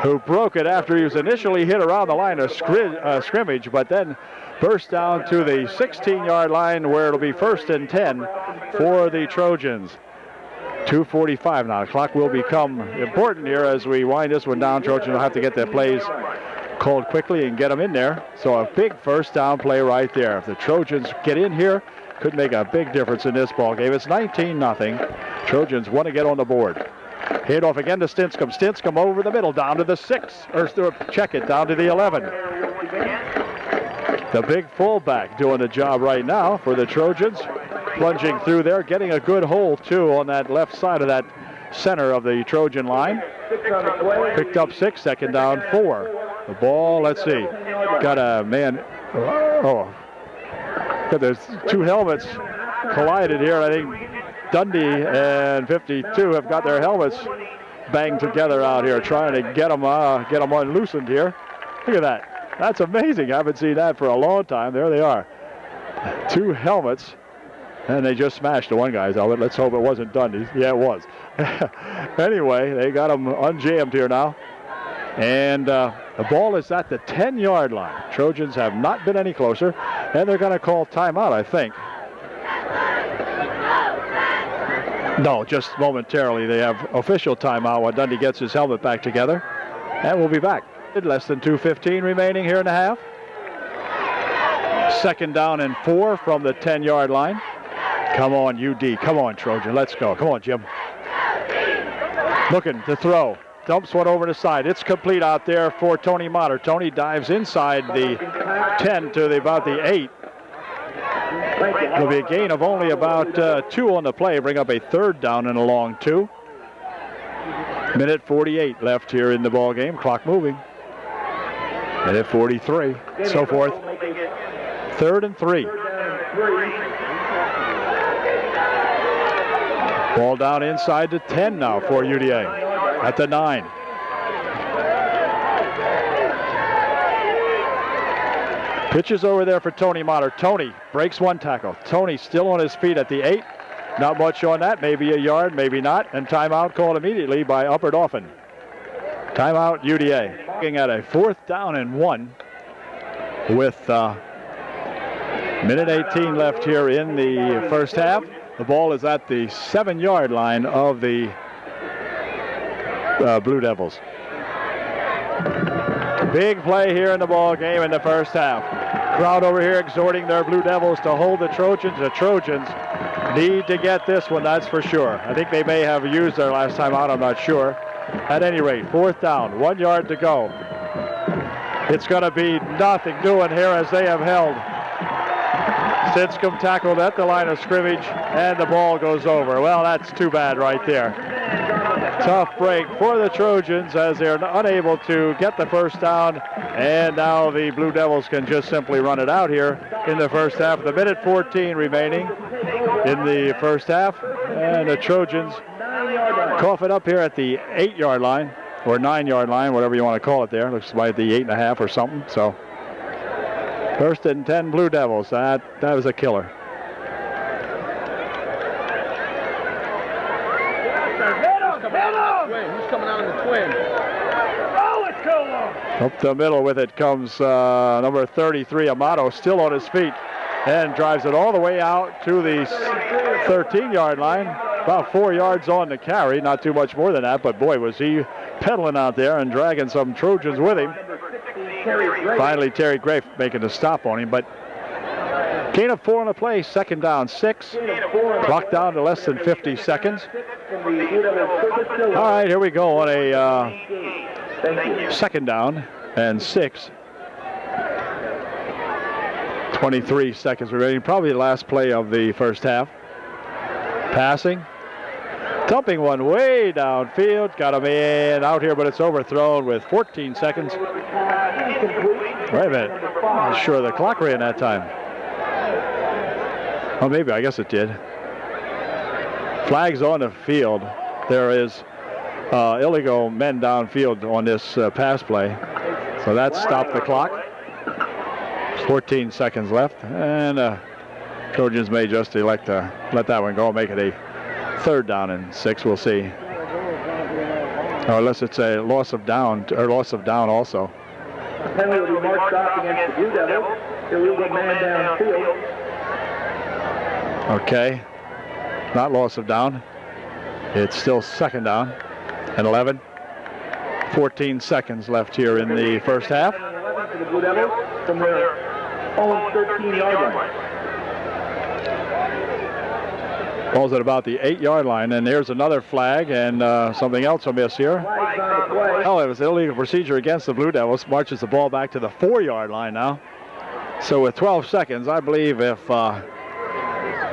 who broke it after he was initially hit around the line of scrimmage, but then burst down to the 16-yard line where it'll be 1st and 10 for the Trojans. 2:45 now. The clock will become important here as we wind this one down. Trojans will have to get their plays called quickly and get them in there. So a big first down play right there. If the Trojans get in here, could make a big difference in this ball game. It's 19-0. Trojans want to get on the board. Handoff again to Stinscomb. Stinscomb over the middle, down to the 6, or check it, down to the 11. The big fullback doing the job right now for the Trojans. Plunging through there, getting a good hole, too, on that left side of that center of the Trojan line. Picked up 6, 2nd down, 4. The ball, let's see, got a man, there's 2 helmets collided here. I think Dundee and 52 have got their helmets banged together out here, trying to get them unloosened here. Look at that. That's amazing. I haven't seen that for a long time. There they are. 2 helmets, and they just smashed the one guy's helmet. Let's hope it wasn't Dundee's. Yeah, it was. Anyway, they got them unjammed here now. And the ball is at the 10-yard line. Trojans have not been any closer, and they're going to call timeout, I think. No, just momentarily. They have official timeout while Dundee gets his helmet back together. And we'll be back. Less than 2:15 remaining here in the half. 2nd down and 4 from the 10-yard line. Come on, UD. Come on, Trojan. Let's go. Come on, Jim. Looking to throw. Dumps one over the side. It's complete out there for Tony Motter. Tony dives inside the 10 to about the 8. It'll be a gain of only about 2 on the play. Bring up a 3rd down and a long 2. Minute 48 left here in the ball game. Clock moving. Minute 43. So forth. 3rd and 3. Ball down inside to 10 now for UDA. At the 9. Pitches over there for Tony Motter. Tony breaks 1 tackle. Tony still on his feet at the 8. Not much on that. Maybe a yard, maybe not. And timeout called immediately by Upper Dauphin. Timeout UDA. Looking at a 4th down and 1 with minute 18 left here in the first half. The ball is at the 7-yard line of the Blue Devils. Big play here in the ball game in the first half. Crowd over here exhorting their Blue Devils to hold the Trojans. The Trojans need to get this one, that's for sure. I think they may have used their last time out, I'm not sure. At any rate, 4th down, 1 yard to go. It's going to be nothing doing here as they have held. Stinscomb tackled at the line of scrimmage, and the ball goes over. Well, that's too bad right there. Tough break for the Trojans as they're unable to get the first down, and now the Blue Devils can just simply run it out here in the first half. The minute 14 remaining in the first half, and the Trojans cough it up here at the 8-yard line, or 9-yard line, whatever you want to call it there. Looks like the 8.5 or something. So 1st and 10 Blue Devils. That was a killer. Who's coming out in the twin? Up the middle with it comes number 33, Amato, still on his feet, and drives it all the way out to the 13-yard line. About 4 yards on the carry, not too much more than that, but boy, was he pedaling out there and dragging some Trojans with him. Finally, Terry Gray making a stop on him, but gain of 4 on the play, 2nd down, 6. Clock down to less than 50 seconds. All right, here we go on a 2nd down and 6. 23 seconds remaining, probably the last play of the first half. Passing Dumping one way downfield. Got him in out here, but it's overthrown with 14 seconds. Wait a minute. I'm sure the clock ran that time. Oh, maybe. I guess it did. Flags on the field. There is illegal men downfield on this pass play. So that stopped the clock. 14 seconds left. And Trojans may just elect to let that one go, make it a 3rd down and 6. We'll see. Or unless it's a loss of down also. Penalty marked stop against the Blue Devils. Illegal man downfield. Okay. Not loss of down. It's still 2nd down and 11. 14 seconds left here in the first half. 11 for the Blue Devils from their own 13-yard line. Ball's at about the 8-yard line, and there's another flag and something else amiss here. Oh, it was an illegal procedure against the Blue Devils. Marches the ball back to the 4-yard line now. So with 12 seconds, I believe if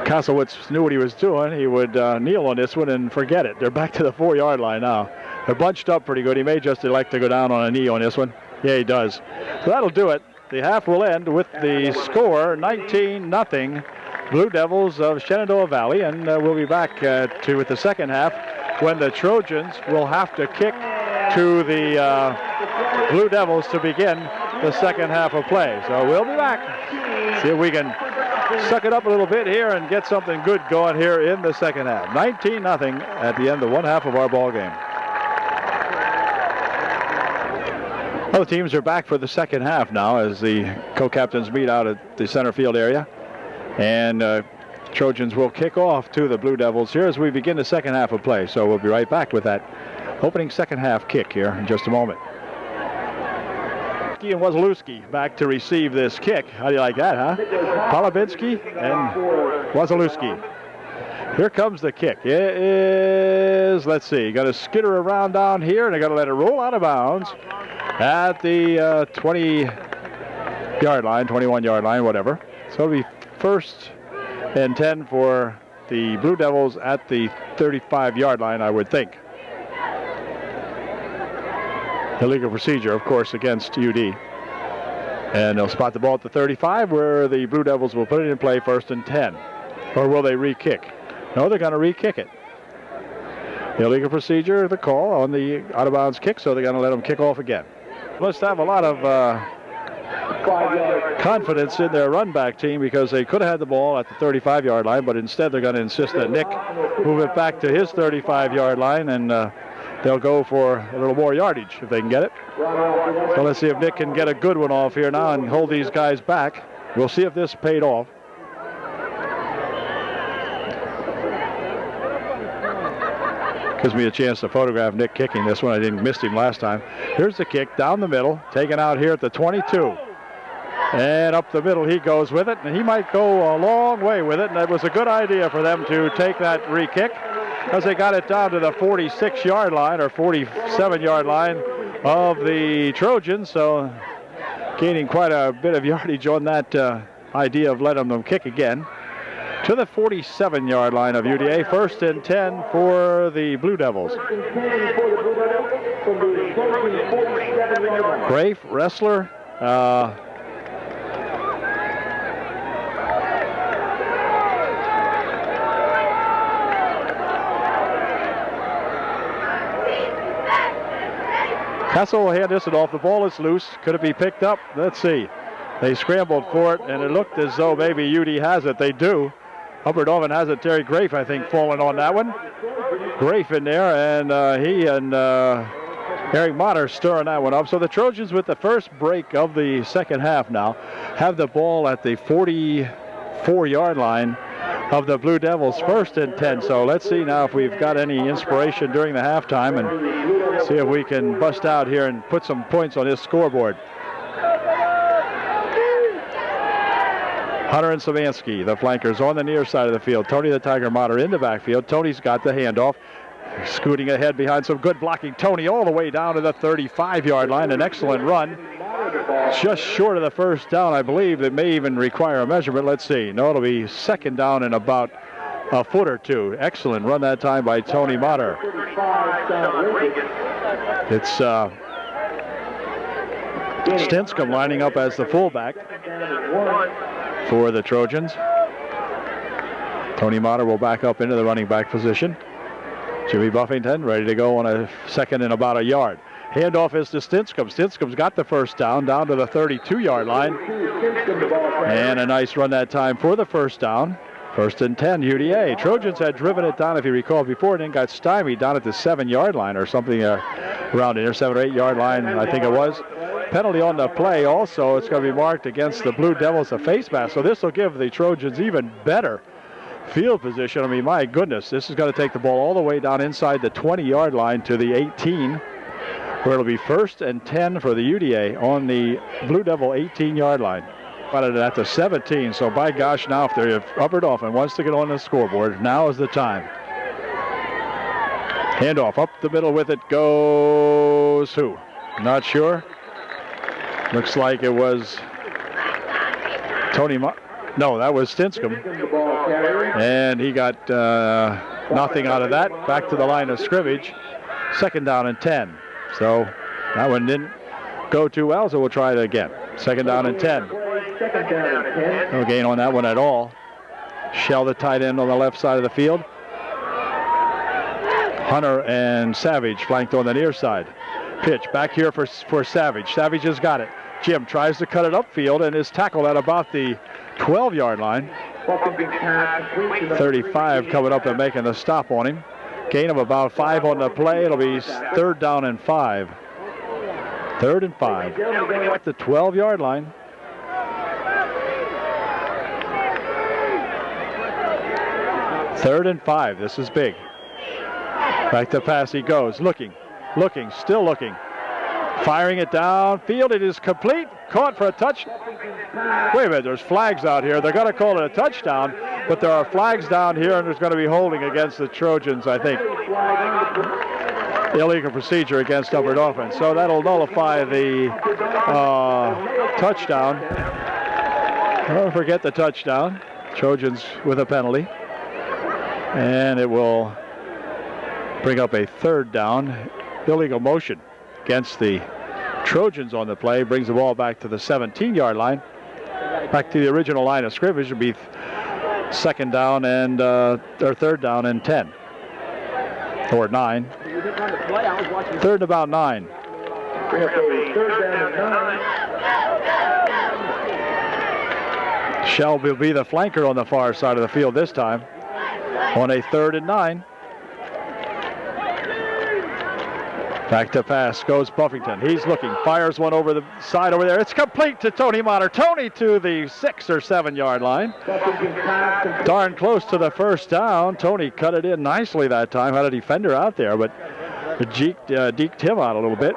Castlewitz knew what he was doing, he would kneel on this one and forget it. They're back to the 4-yard line now. They're bunched up pretty good. He may just elect to go down on a knee on this one. Yeah, he does. So that'll do it. The half will end with the score 19-0. Blue Devils of Shenandoah Valley, and we'll be back with the second half when the Trojans will have to kick to the Blue Devils to begin the second half of play. So we'll be back. See if we can suck it up a little bit here and get something good going here in the second half. 19-0 at the end of one half of our ball game. Both teams are back for the second half now as the co-captains meet out at the center field area. And Trojans will kick off to the Blue Devils here as we begin the second half of play. So we'll be right back with that opening second half kick here in just a moment. And Wazalewski back to receive this kick. How do you like that, huh? Polubinski and Wazalewski. Here comes the kick. It is, let's see, got to skitter around down here, and they're going to let it roll out of bounds at the 20-yard line, 21-yard line, whatever. So it'll be 1st and 10 for the Blue Devils at the 35-yard line, I would think. Illegal procedure, of course, against UD. And they'll spot the ball at the 35 where the Blue Devils will put it in play 1st and 10. Or will they re-kick? No, they're going to re-kick it. Illegal procedure, the call on the out-of-bounds kick, so they're going to let them kick off again. Must have a lot of confidence in their run-back team because they could have had the ball at the 35-yard line, but instead they're going to insist that Nick move it back to his 35-yard line, and they'll go for a little more yardage if they can get it. So let's see if Nick can get a good one off here now and hold these guys back. We'll see if this paid off. Gives me a chance to photograph Nick kicking this one. I didn't miss him last time. Here's the kick down the middle, taken out here at the 22. And up the middle he goes with it, and he might go a long way with it, and it was a good idea for them to take that re-kick because they got it down to the 46-yard line or 47-yard line of the Trojans, so gaining quite a bit of yardage on that idea of letting them kick again. To the 47-yard line of UDA, 1st and 10 for the Blue Devils. Grafe, Wrestler, Castle will hand this one off. The ball is loose. Could it be picked up? Let's see. They scrambled for it, and it looked as though maybe UD has it. They do. Hubbard Oven has it. Terry Grafe, I think, falling on that one. Grafe in there, and he and Eric Motter stirring that one up. So the Trojans, with the first break of the second half now, have the ball at the 44-yard line of the Blue Devils, 1st and 10. So let's see now if we've got any inspiration during the halftime and see if we can bust out here and put some points on this scoreboard. Hunter and Savansky, the flankers, on the near side of the field. Tony the Tiger Motter in the backfield. Tony's got the handoff. Scooting ahead behind some good blocking. Tony all the way down to the 35-yard line. An excellent run. Just short of the first down, I believe. It may even require a measurement. Let's see. No, it'll be 2nd down and about a foot or two. Excellent run that time by Tony Motter. It's Stinscomb lining up as the fullback for the Trojans. Tony Motter will back up into the running back position. Jimmy Buffington ready to go on a second and about a yard. Handoff is to Stinscomb. Stinscomb's got the first down to the 32-yard line. And a nice run that time for the first down. First and 10, UDA. Trojans had driven it down, if you recall, before, and then got stymied down at the 7-yard line or something around there, 7 or 8-yard line, I think it was. Penalty on the play. Also, it's going to be marked against the Blue Devils, a face mask. So this will give the Trojans even better field position. I mean, my goodness, this is going to take the ball all the way down inside the 20-yard line to the 18, where it'll be first and 10 for the UDA on the Blue Devil 18-yard line. But at the 17, so by gosh, now if Upper Dauphin wants to get on the scoreboard, now is the time. Handoff up the middle with it goes who? Not sure. Looks like it was no, that was Stinscomb. And he got nothing out of that. Back to the line of scrimmage. Second down and 10. So that one didn't go too well, so we'll try it again. Second down and 10. No gain on that one at all. Shell, the tight end on the left side of the field. Hunter and Savage flanked on the near side. Pitch back here for Savage. Savage has got it. Jim tries to cut it upfield and is tackled at about the 12-yard line. 35 coming up and making the stop on him. Gain of about 5 on the play. It'll be third down and 5. Third and 5. At the 12-yard line. Third and 5. This is big. Back to pass he goes. Looking, still looking. Firing it downfield. It is complete. Caught for a touchdown. Wait a minute. There's flags out here. They're going to call it a touchdown, but there are flags down here, and there's going to be holding against the Trojans, I think. Illegal procedure against Upper Dauphin. So that'll nullify the touchdown. Don't forget the touchdown. Trojans with a penalty. And it will bring up a third down. Illegal motion against the Trojans on the play. Brings the ball back to the 17-yard line. Back to the original line of scrimmage. It'll be second down and or third down and 10. Or 9. Third and about 9. Shell will be the flanker on the far side of the field this time. On a third and 9. Back to pass goes Buffington. He's looking, fires one over the side over there. It's complete to Tony Motter. Tony to the 6 or 7-yard line. Darn close to the first down. Tony cut it in nicely that time. Had a defender out there, but deked him out a little bit.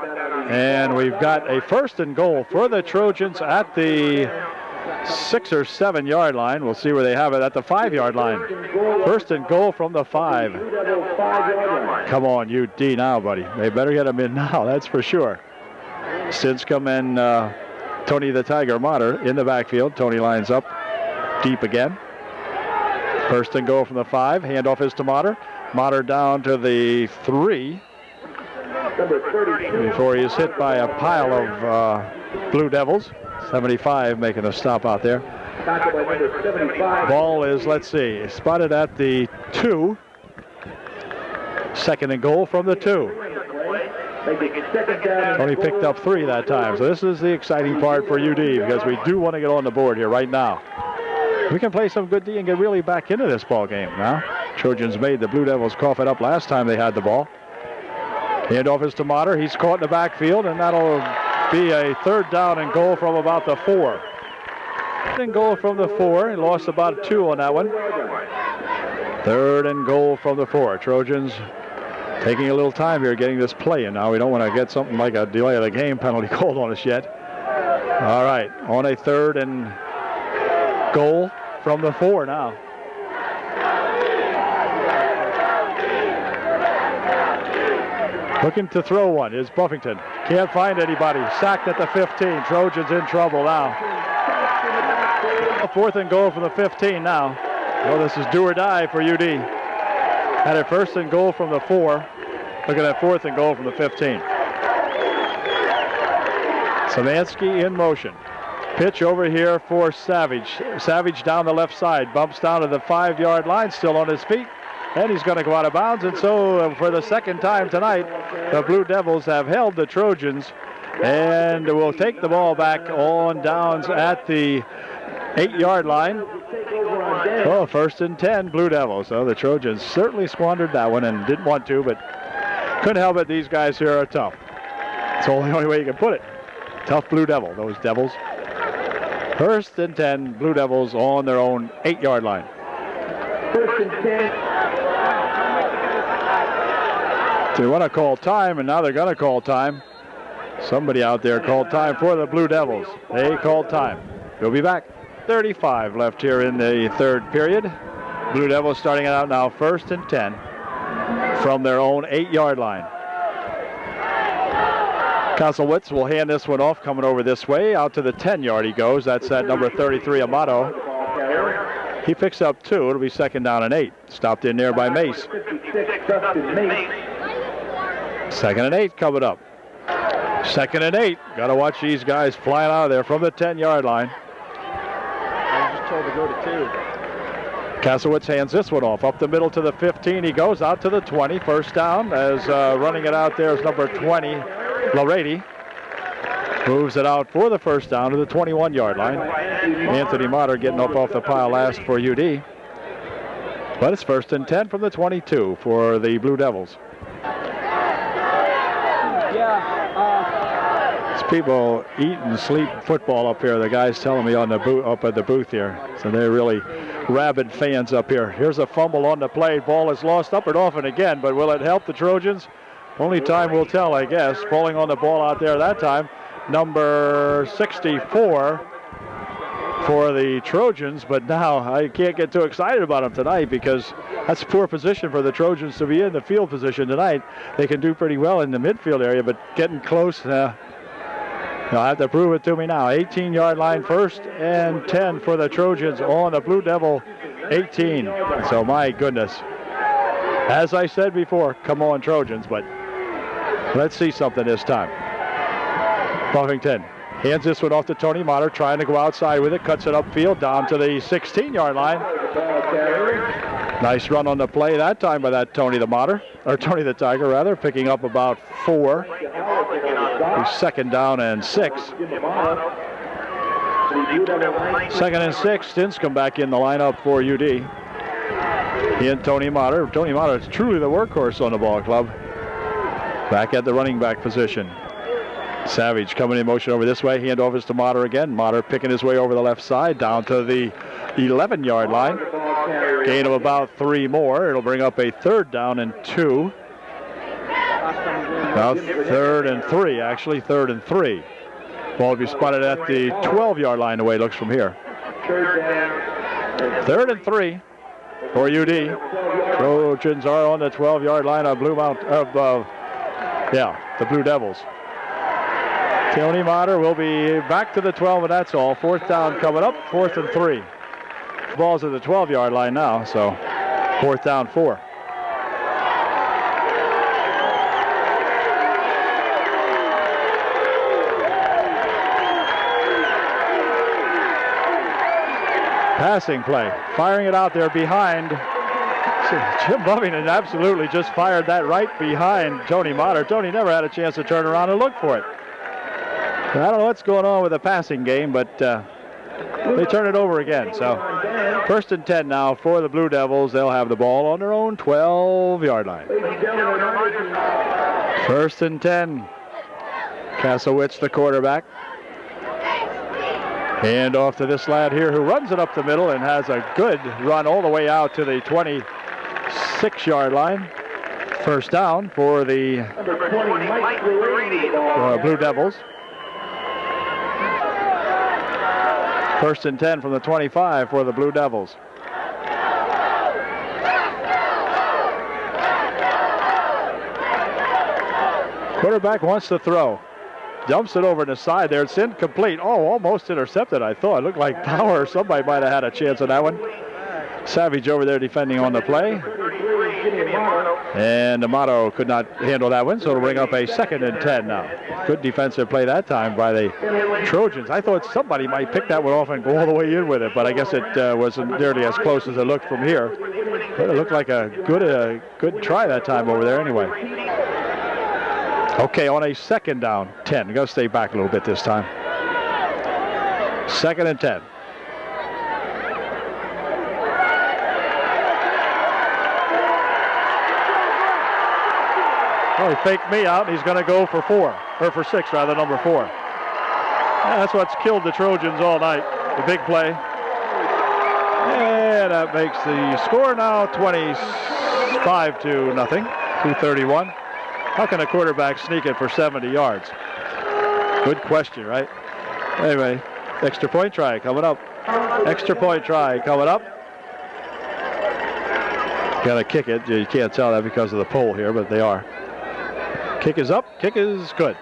And we've got a first and goal for the Trojans at the 6 or 7-yard line. We'll see where they have it at the 5-yard line. First and goal from the 5. Come on, UD now, buddy. They better get him in now, that's for sure. Stinscomb and Tony the Tiger Motter in the backfield. Tony lines up deep again. First and goal from the 5. Handoff is to Motter. Motter down to the 3. Before he is hit by a pile of Blue Devils. 75 making a stop out there. Ball is, let's see, spotted at the 2. Second and goal from the 2. Only picked up 3 that time. So this is the exciting part for UD because we do want to get on the board here right now. We can play some good D and get really back into this ball game now. Trojans made the Blue Devils cough it up last time they had the ball. Handoff is to Motter. He's caught in the backfield, and that'll be a third down and goal from about the 4. And goal from the 4. He lost about 2 on that one. Third and goal from the 4. Trojans taking a little time here getting this play in now. We don't want to get something like a delay of the game penalty called on us yet. All right, on a third and goal from the 4 now. Looking to throw one is Buffington. Can't find anybody. Sacked at the 15. Trojans in trouble now. Fourth and goal from the 15 now. Well, this is do or die for UD. Had a first and goal from the 4. Looking at fourth and goal from the 15. Samansky in motion. Pitch over here for Savage. Savage down the left side. Bumps down to the 5-yard line, still on his feet. And he's going to go out of bounds. And so for the second time tonight, the Blue Devils have held the Trojans and will take the ball back on downs at the 8-yard line. Oh, first and 10, Blue Devils. So the Trojans certainly squandered that one and didn't want to, but couldn't help it. These guys here are tough. It's the only way you can put it. Tough Blue Devil, those Devils. First and 10, Blue Devils on their own 8-yard line. First and 10. They want to call time, and now they're going to call time. Somebody out there called time for the Blue Devils. They called time. We'll be back. 35 left here in the third period. Blue Devils starting it out now, first and 10 from their own 8-yard line. Kasselwitz will hand this one off, coming over this way. Out to the 10-yard he goes. That's at number 33, Amato. He picks up 2. It'll be second down and 8. Stopped in there by Mace. Second and 8 coming up. Second and 8. Got to watch these guys flying out of there from the 10-yard line. I was just told to go to 2. Kasselwitz hands this one off. Up the middle to the 15. He goes out to the 20. First down as running it out there is number 20, Larady. Moves it out for the first down to the 21-yard line. Anthony Motter getting up off the pile last for UD. But it's first and 10 from the 22 for the Blue Devils. It's people eat and sleep football up here. The guys telling me on the up at the booth here. So they're really rabid fans up here. Here's a fumble on the play. Ball is lost up and off and again, but will it help the Trojans? Only time will tell, I guess. Falling on the ball out there that time, number 64 for the Trojans, but now I can't get too excited about them tonight because that's a poor position for the Trojans to be in, the field position tonight. They can do pretty well in the midfield area, but getting close, they'll have to prove it to me now. 18-yard line, first and 10 for the Trojans on the Blue Devil 18. So my goodness, as I said before, come on Trojans, but let's see something this time. Buffington hands this one off to Tony Motter, trying to go outside with it, cuts it upfield down to the 16-yard line. Nice run on the play that time by that Tony the Tiger rather, picking up about 4. Second down and 6. Second and 6, Stinson back in the lineup for UD. He and Tony Motter. Tony Motter is truly the workhorse on the ball club. Back at the running back position. Savage coming in motion over this way. Handoffs to Motter again. Motter picking his way over the left side down to the 11-yard line. Gain of about 3 more. It'll bring up a third down and 2. Now third and 3, actually. Third and 3. Ball will be spotted at the 12-yard line the way it looks from here. Third and 3 for UD. Trojans are on the 12-yard line of the Blue Devils. Tony Motter will be back to the 12, and that's all. Fourth down coming up, 4th and 3. Ball's at the 12-yard line now, so 4th down 4. Passing play, firing it out there behind. Jim Buffington absolutely just fired that right behind Tony Motter. Tony never had a chance to turn around and look for it. I don't know what's going on with the passing game, but they turn it over again. So first and 10 now for the Blue Devils. They'll have the ball on their own 12-yard line. First and 10. Kasselwitz, the quarterback. Hand off to this lad here who runs it up the middle and has a good run all the way out to the 26-yard line. First down for the Blue Devils. First and 10 from the 25 for the Blue Devils. Quarterback wants to throw. Dumps it over to the side there. It's incomplete. Oh, almost intercepted, I thought. It looked like Power. Somebody might have had a chance on that one. Savage over there defending on the play. And Amato could not handle that one, so it'll bring up a 2nd and 10 now. Good defensive play that time by the Trojans. I thought somebody might pick that one off and go all the way in with it, but I guess it wasn't nearly as close as it looked from here. But it looked like a good try that time over there anyway. Okay, on a 2nd down, 10. We've got to stay back a little bit this time. 2nd and 10. Oh, he faked me out, and he's going to go for 4, or for 6 rather, number 4. Yeah, that's what's killed the Trojans all night, the big play. And that makes the score now 25-0, 2:31. How can a quarterback sneak it for 70 yards? Good question, right? Anyway, extra point try coming up. Extra point try coming up. Got to kick it. You can't tell that because of the pole here, but they are. Kick is up. Kick is good.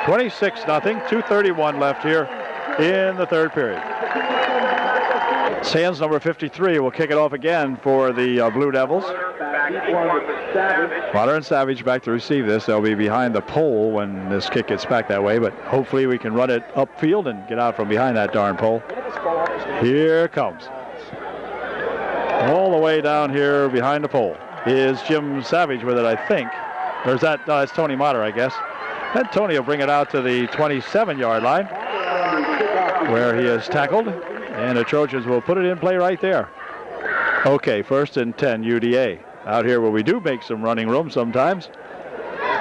26-0. 2:31 left here in the 3rd period. Sands, number 53, will kick it off again for the Blue Devils. Water and Savage back to receive this. They'll be behind the pole when this kick gets back that way, but hopefully we can run it upfield and get out from behind that darn pole. Here it comes. All the way down here behind the pole is Jim Savage with it, I think. Or is that, no, that's Tony Motter, I guess. And Tony will bring it out to the 27-yard line where he is tackled. And the Trojans will put it in play right there. Okay, 1st and 10, UDA. Out here where we do make some running room sometimes.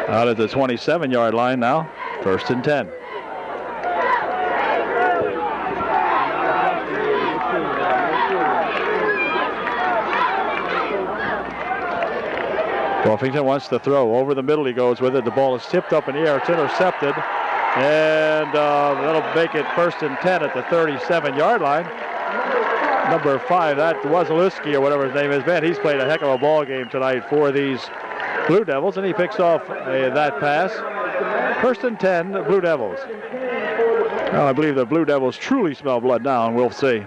Out at the 27-yard line now, 1st and 10. Buffington wants to throw. Over the middle he goes with it. The ball is tipped up in the air. It's intercepted. And that'll make it 1st and 10 at the 37-yard line. Number 5, that Wazalewski or whatever his name is. Man, he's played a heck of a ball game tonight for these Blue Devils, and he picks off that pass. 1st and 10, the Blue Devils. Well, I believe the Blue Devils truly smell blood now, and we'll see.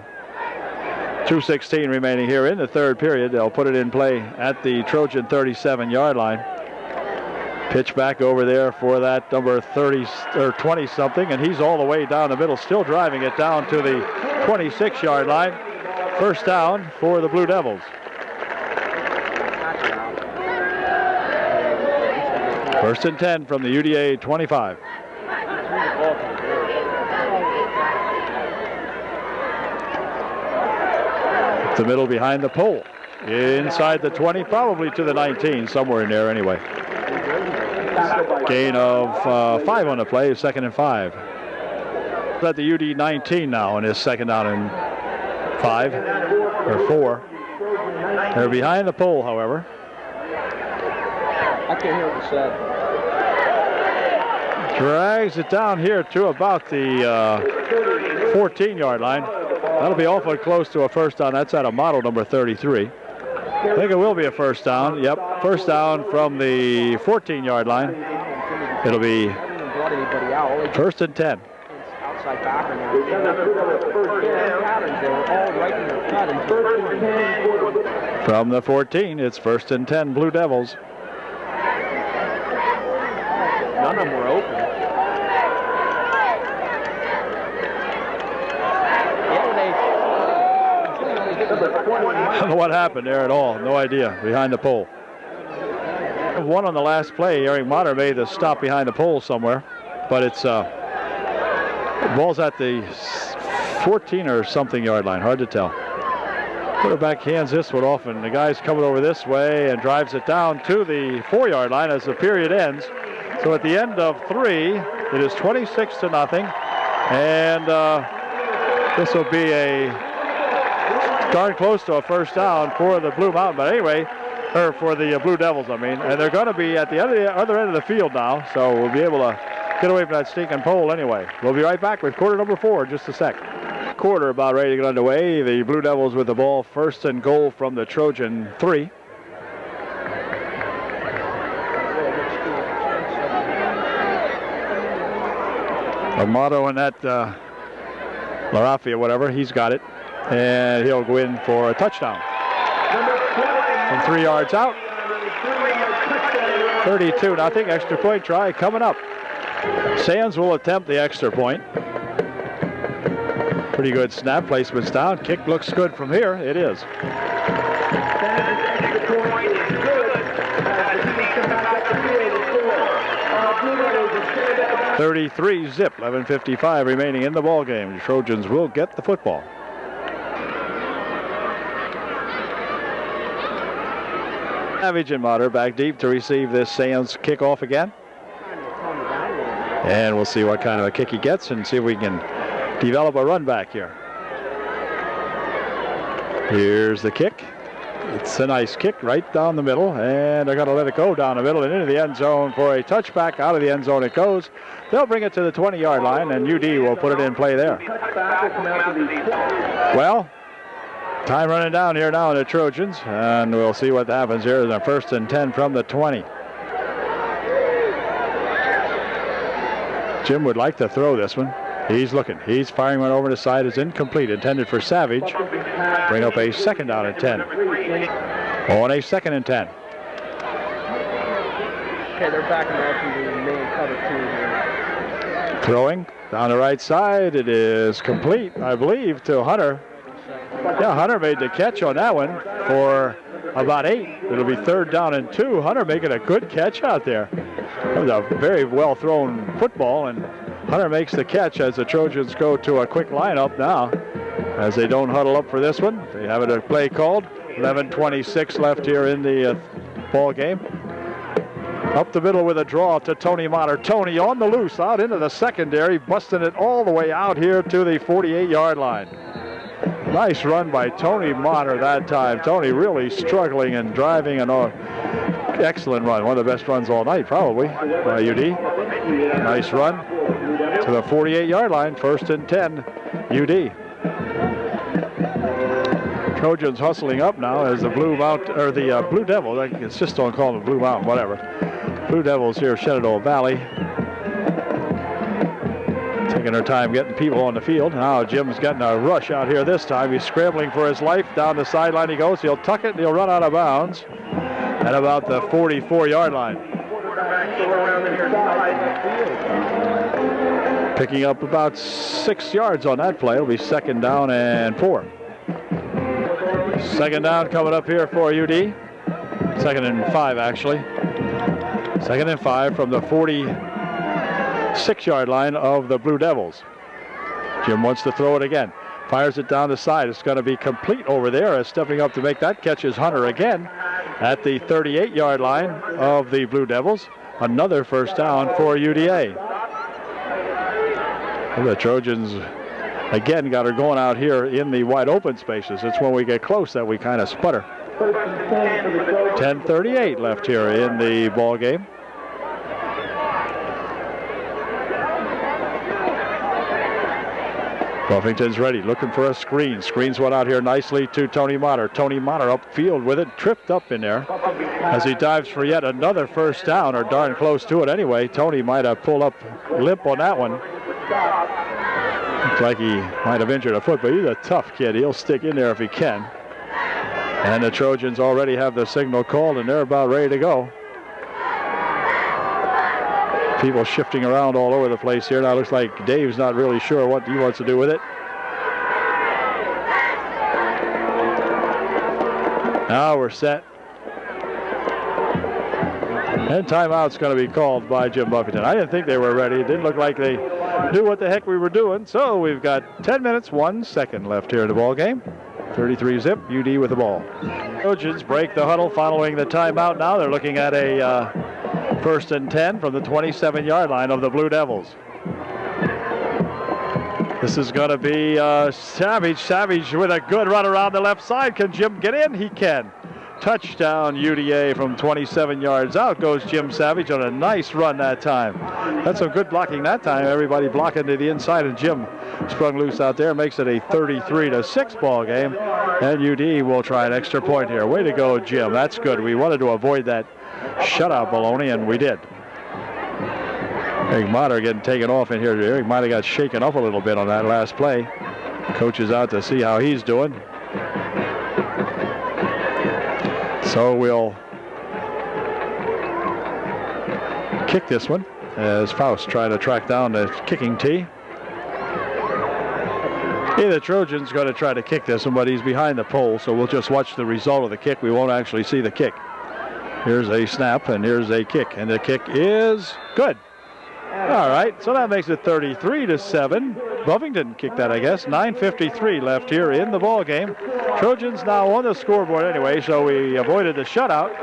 2:16 remaining here in the 3rd period. They'll put it in play at the Trojan 37-yard line. Pitch back over there for that number 30 or 20-something, and he's all the way down the middle, still driving it down to the 26-yard line. 1st down for the Blue Devils. 1st and 10 from the UDA 25. The middle behind the pole. Inside the 20, probably to the 19, somewhere in there anyway. Gain of 5 on the play, 2nd and 5. At the UD 19 now, and is 2nd down and 5 or 4. They're behind the pole, however. I can't hear what you said. Drags it down here to about the 14-yard line. That'll be awfully close to a 1st down. That's at a model number 33. I think it will be a 1st down. Yep, 1st down from the 14-yard line. It'll be 1st and 10. Outside backer now. From the 14, it's 1st and 10, Blue Devils. None of them were open. I don't know what happened there at all. No idea. Behind the pole. One on the last play. Eric Motter made the stop behind the pole somewhere, but it's the ball's at the 14 or something yard line. Hard to tell. Quarterback hands this one off, and the guy's coming over this way and drives it down to the 4-yard line as the period ends. So at the end of 3, it is 26-0, and this will be a darn close to a 1st down for the Blue Mountain. But anyway, or for the Blue Devils, I mean. And they're going to be at the other end of the field now, so we'll be able to get away from that stinking pole anyway. We'll be right back with quarter number 4 in just a sec. Quarter about ready to get underway. The Blue Devils with the ball, 1st and goal from the Trojan 3. Amato and that Larafia, whatever, he's got it. And he'll go in for a touchdown. From 3 yards out. 32-0 extra point try coming up. Sands will attempt the extra point. Pretty good snap, placement's down. Kick looks good from here. It is. 33-0, 11:55 remaining in the ball game. The Trojans will get the football. Savage and Motter back deep to receive this Sands kickoff again. And we'll see what kind of a kick he gets and see if we can develop a run back here. Here's the kick. It's a nice kick right down the middle, and they're going to let it go down the middle and into the end zone for a touchback. Out of the end zone it goes. They'll bring it to the 20-yard line, and UD will put it in play there. Well, time running down here now in the Trojans, and we'll see what happens here in the 1st and 10 from the 20. Jim would like to throw this one. He's looking. He's firing one over the side. It's incomplete. Intended for Savage. Bring up a 2nd down and 10. On a 2nd and 10. Okay, they're backing out to the main cover 2 here. Throwing down the right side. It is complete, I believe, to Hunter. Yeah, Hunter made the catch on that one for about 8. It'll be 3rd down and 2. Hunter making a good catch out there. It was a very well thrown football, and Hunter makes the catch as the Trojans go to a quick lineup now. As they don't huddle up for this one, they have a play called. 11:26 left here in the ball game. Up the middle with a draw to Tony Motter. Tony on the loose out into the secondary, busting it all the way out here to the 48-yard line. Nice run by Tony Motter that time. Tony really struggling and driving an excellent run. One of the best runs all night probably by UD. Nice run to the 48-yard line. 1st and 10, UD. Trojans hustling up now as the Blue Devils. I insist on calling them Blue Mountain, whatever. Blue Devils here, Shenandoah Valley. Taking their time getting people on the field. Now Jim's getting a rush out here this time. He's scrambling for his life. Down the sideline he goes. He'll tuck it and he'll run out of bounds at about the 44-yard line. Picking up about 6 yards on that play. It'll be 2nd down and 4. 2nd down coming up here for UD. 2nd and 5 actually. 2nd and 5 from the 46-yard line of the Blue Devils. Jim wants to throw it again. Fires it down the side. It's going to be complete over there. As stepping up to make that catch is Hunter again at the 38-yard line of the Blue Devils. Another 1st down for UDA. The Trojans again got her going out here in the wide open spaces. It's when we get close that we kind of sputter. 10:38 left here in the ball game. Buffington's ready, looking for a screen. Screens one out here nicely to Tony Motter. Tony Motter upfield with it, tripped up in there as he dives for yet another 1st down, or darn close to it anyway. Tony might have pulled up limp on that one. Looks like he might have injured a foot, but he's a tough kid. He'll stick in there if he can. And the Trojans already have the signal called, and they're about ready to go. People shifting around all over the place here. Now it looks like Dave's not really sure what he wants to do with it. Now we're set. And timeout's going to be called by Jim Buffington. I didn't think they were ready. It didn't look like they knew what the heck we were doing. So we've got 10 minutes, 1 second left here in the ball game. 33-0, UD with the ball. Trojans break the huddle following the timeout now. They're looking at a 1st and 10 from the 27-yard line of the Blue Devils. This is going to be Savage. Savage with a good run around the left side. Can Jim get in? He can. Touchdown UDA from 27 yards out goes Jim Savage on a nice run that time. That's some good blocking that time. Everybody blocking to the inside, and Jim sprung loose out there. Makes it a 33-6 ball game, and UD will try an extra point here. Way to go, Jim. That's good. We wanted to avoid that shutout baloney, and we did. Eric Motter getting taken off in here. Eric Motter got shaken up a little bit on that last play. Coach is out to see how he's doing. So we'll kick this one as Faust trying to track down the kicking tee. The Trojan's going to try to kick this one, but he's behind the pole, so we'll just watch the result of the kick. We won't actually see the kick. Here's a snap, and here's a kick, and the kick is good. All right, so that makes it 33-7. Buffington kicked that, I guess. 9:53 left here in the ball game. Trojans now on the scoreboard anyway, so we avoided the shutout,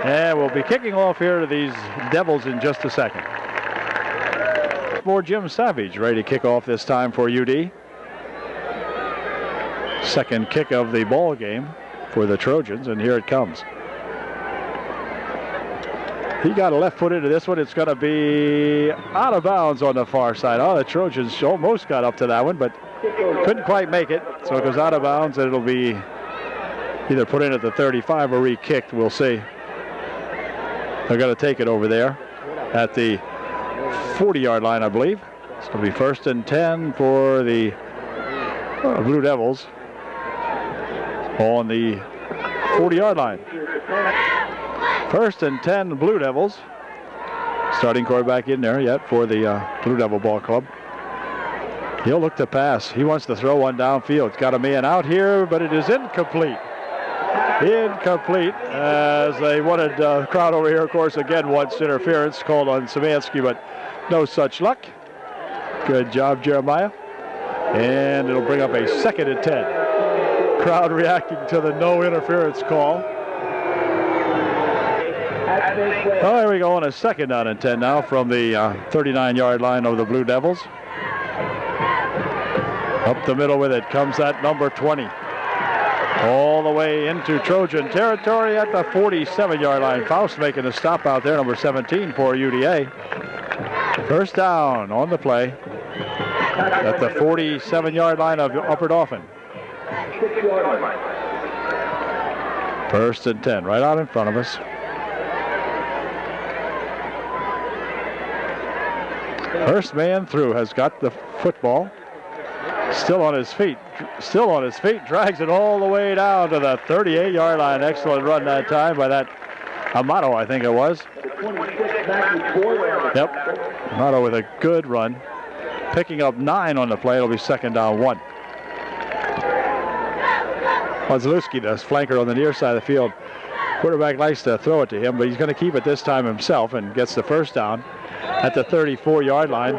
and we'll be kicking off here to these Devils in just a second. For Jim Savage, ready to kick off this time for UD. Second kick of the ball game for the Trojans, and here it comes. He got a left foot into this one. It's going to be out of bounds on the far side. Oh, the Trojans almost got up to that one, but couldn't quite make it. So it goes out of bounds, and it'll be either put in at the 35 or re-kicked. We'll see. They're going to take it over there at the 40-yard line, I believe. It's going to be 1st and 10 for the Blue Devils on the 40-yard line. 1st and 10 Blue Devils. Starting quarterback in there yet for the Blue Devil Ball Club. He'll look to pass. He wants to throw one downfield. It's got a man out here, but it is incomplete. Incomplete, as they wanted crowd over here, of course, again wants interference called on Szymanski, but no such luck. Good job, Jeremiah. And it'll bring up a 2nd and 10. Crowd reacting to the no interference call. Oh, here we go on a 2nd down and 10 now from the 39-yard line of the Blue Devils. Up the middle with it comes that number 20. All the way into Trojan territory at the 47-yard line. Faust making a stop out there, number 17 for UDA. 1st down on the play at the 47-yard line of Upper Dauphin. 1st and 10, right out in front of us. First man through has got the football. Still on his feet, drags it all the way down to the 38-yard line. Excellent run that time by that Amato, I think it was. Yep, Amato with a good run. Picking up 9 on the play. It'll be 2nd down 1. Wazalewski, the flanker on the near side of the field. Quarterback likes to throw it to him, but he's going to keep it this time himself and gets the 1st down at the 34-yard line.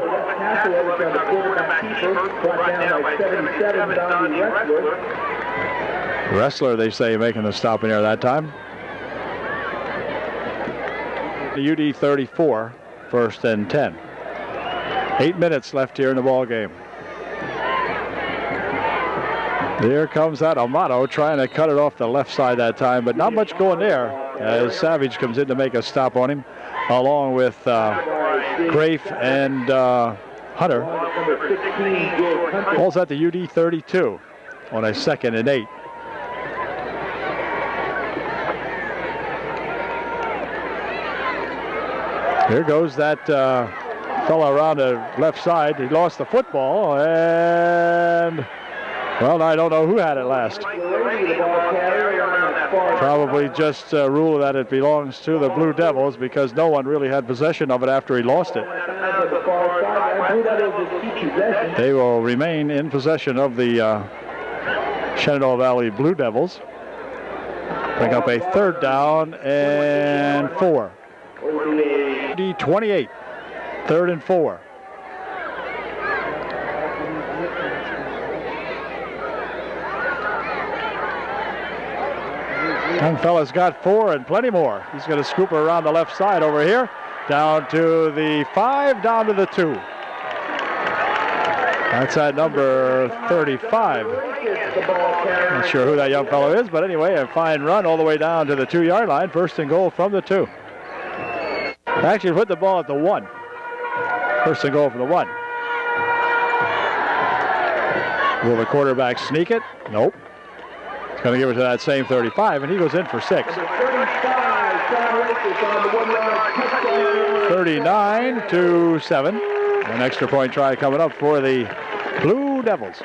Wrestler, they say, making the stop in there that time. The UD 34, 1st and 10. 8 minutes left here in the ball game. Here comes that Amato trying to cut it off the left side that time, but not much going there as Savage comes in to make a stop on him, along with Grafe and Hunter. Ball's at the UD 32 on a 2nd and 8. Here goes that fellow around the left side. He lost the football, and well, I don't know who had it last. Probably just rule that it belongs to the Blue Devils because no one really had possession of it after he lost it. They will remain in possession of the Shenandoah Valley Blue Devils. Bring up a 3rd down and 4. 28, 3rd and 4. Young fella's got 4 and plenty more. He's going to scoop her around the left side over here. Down to the 5, down to the 2. That's at number 35. Not sure who that young fellow is, but anyway, a fine run all the way down to the 2-yard line. 1st and goal from the 2. Actually put the ball at the 1. 1st and goal from the 1. Will the quarterback sneak it? Nope. He's going to give it to that same 35, and he goes in for 6. 39-7. An extra point try coming up for the Blue Devils.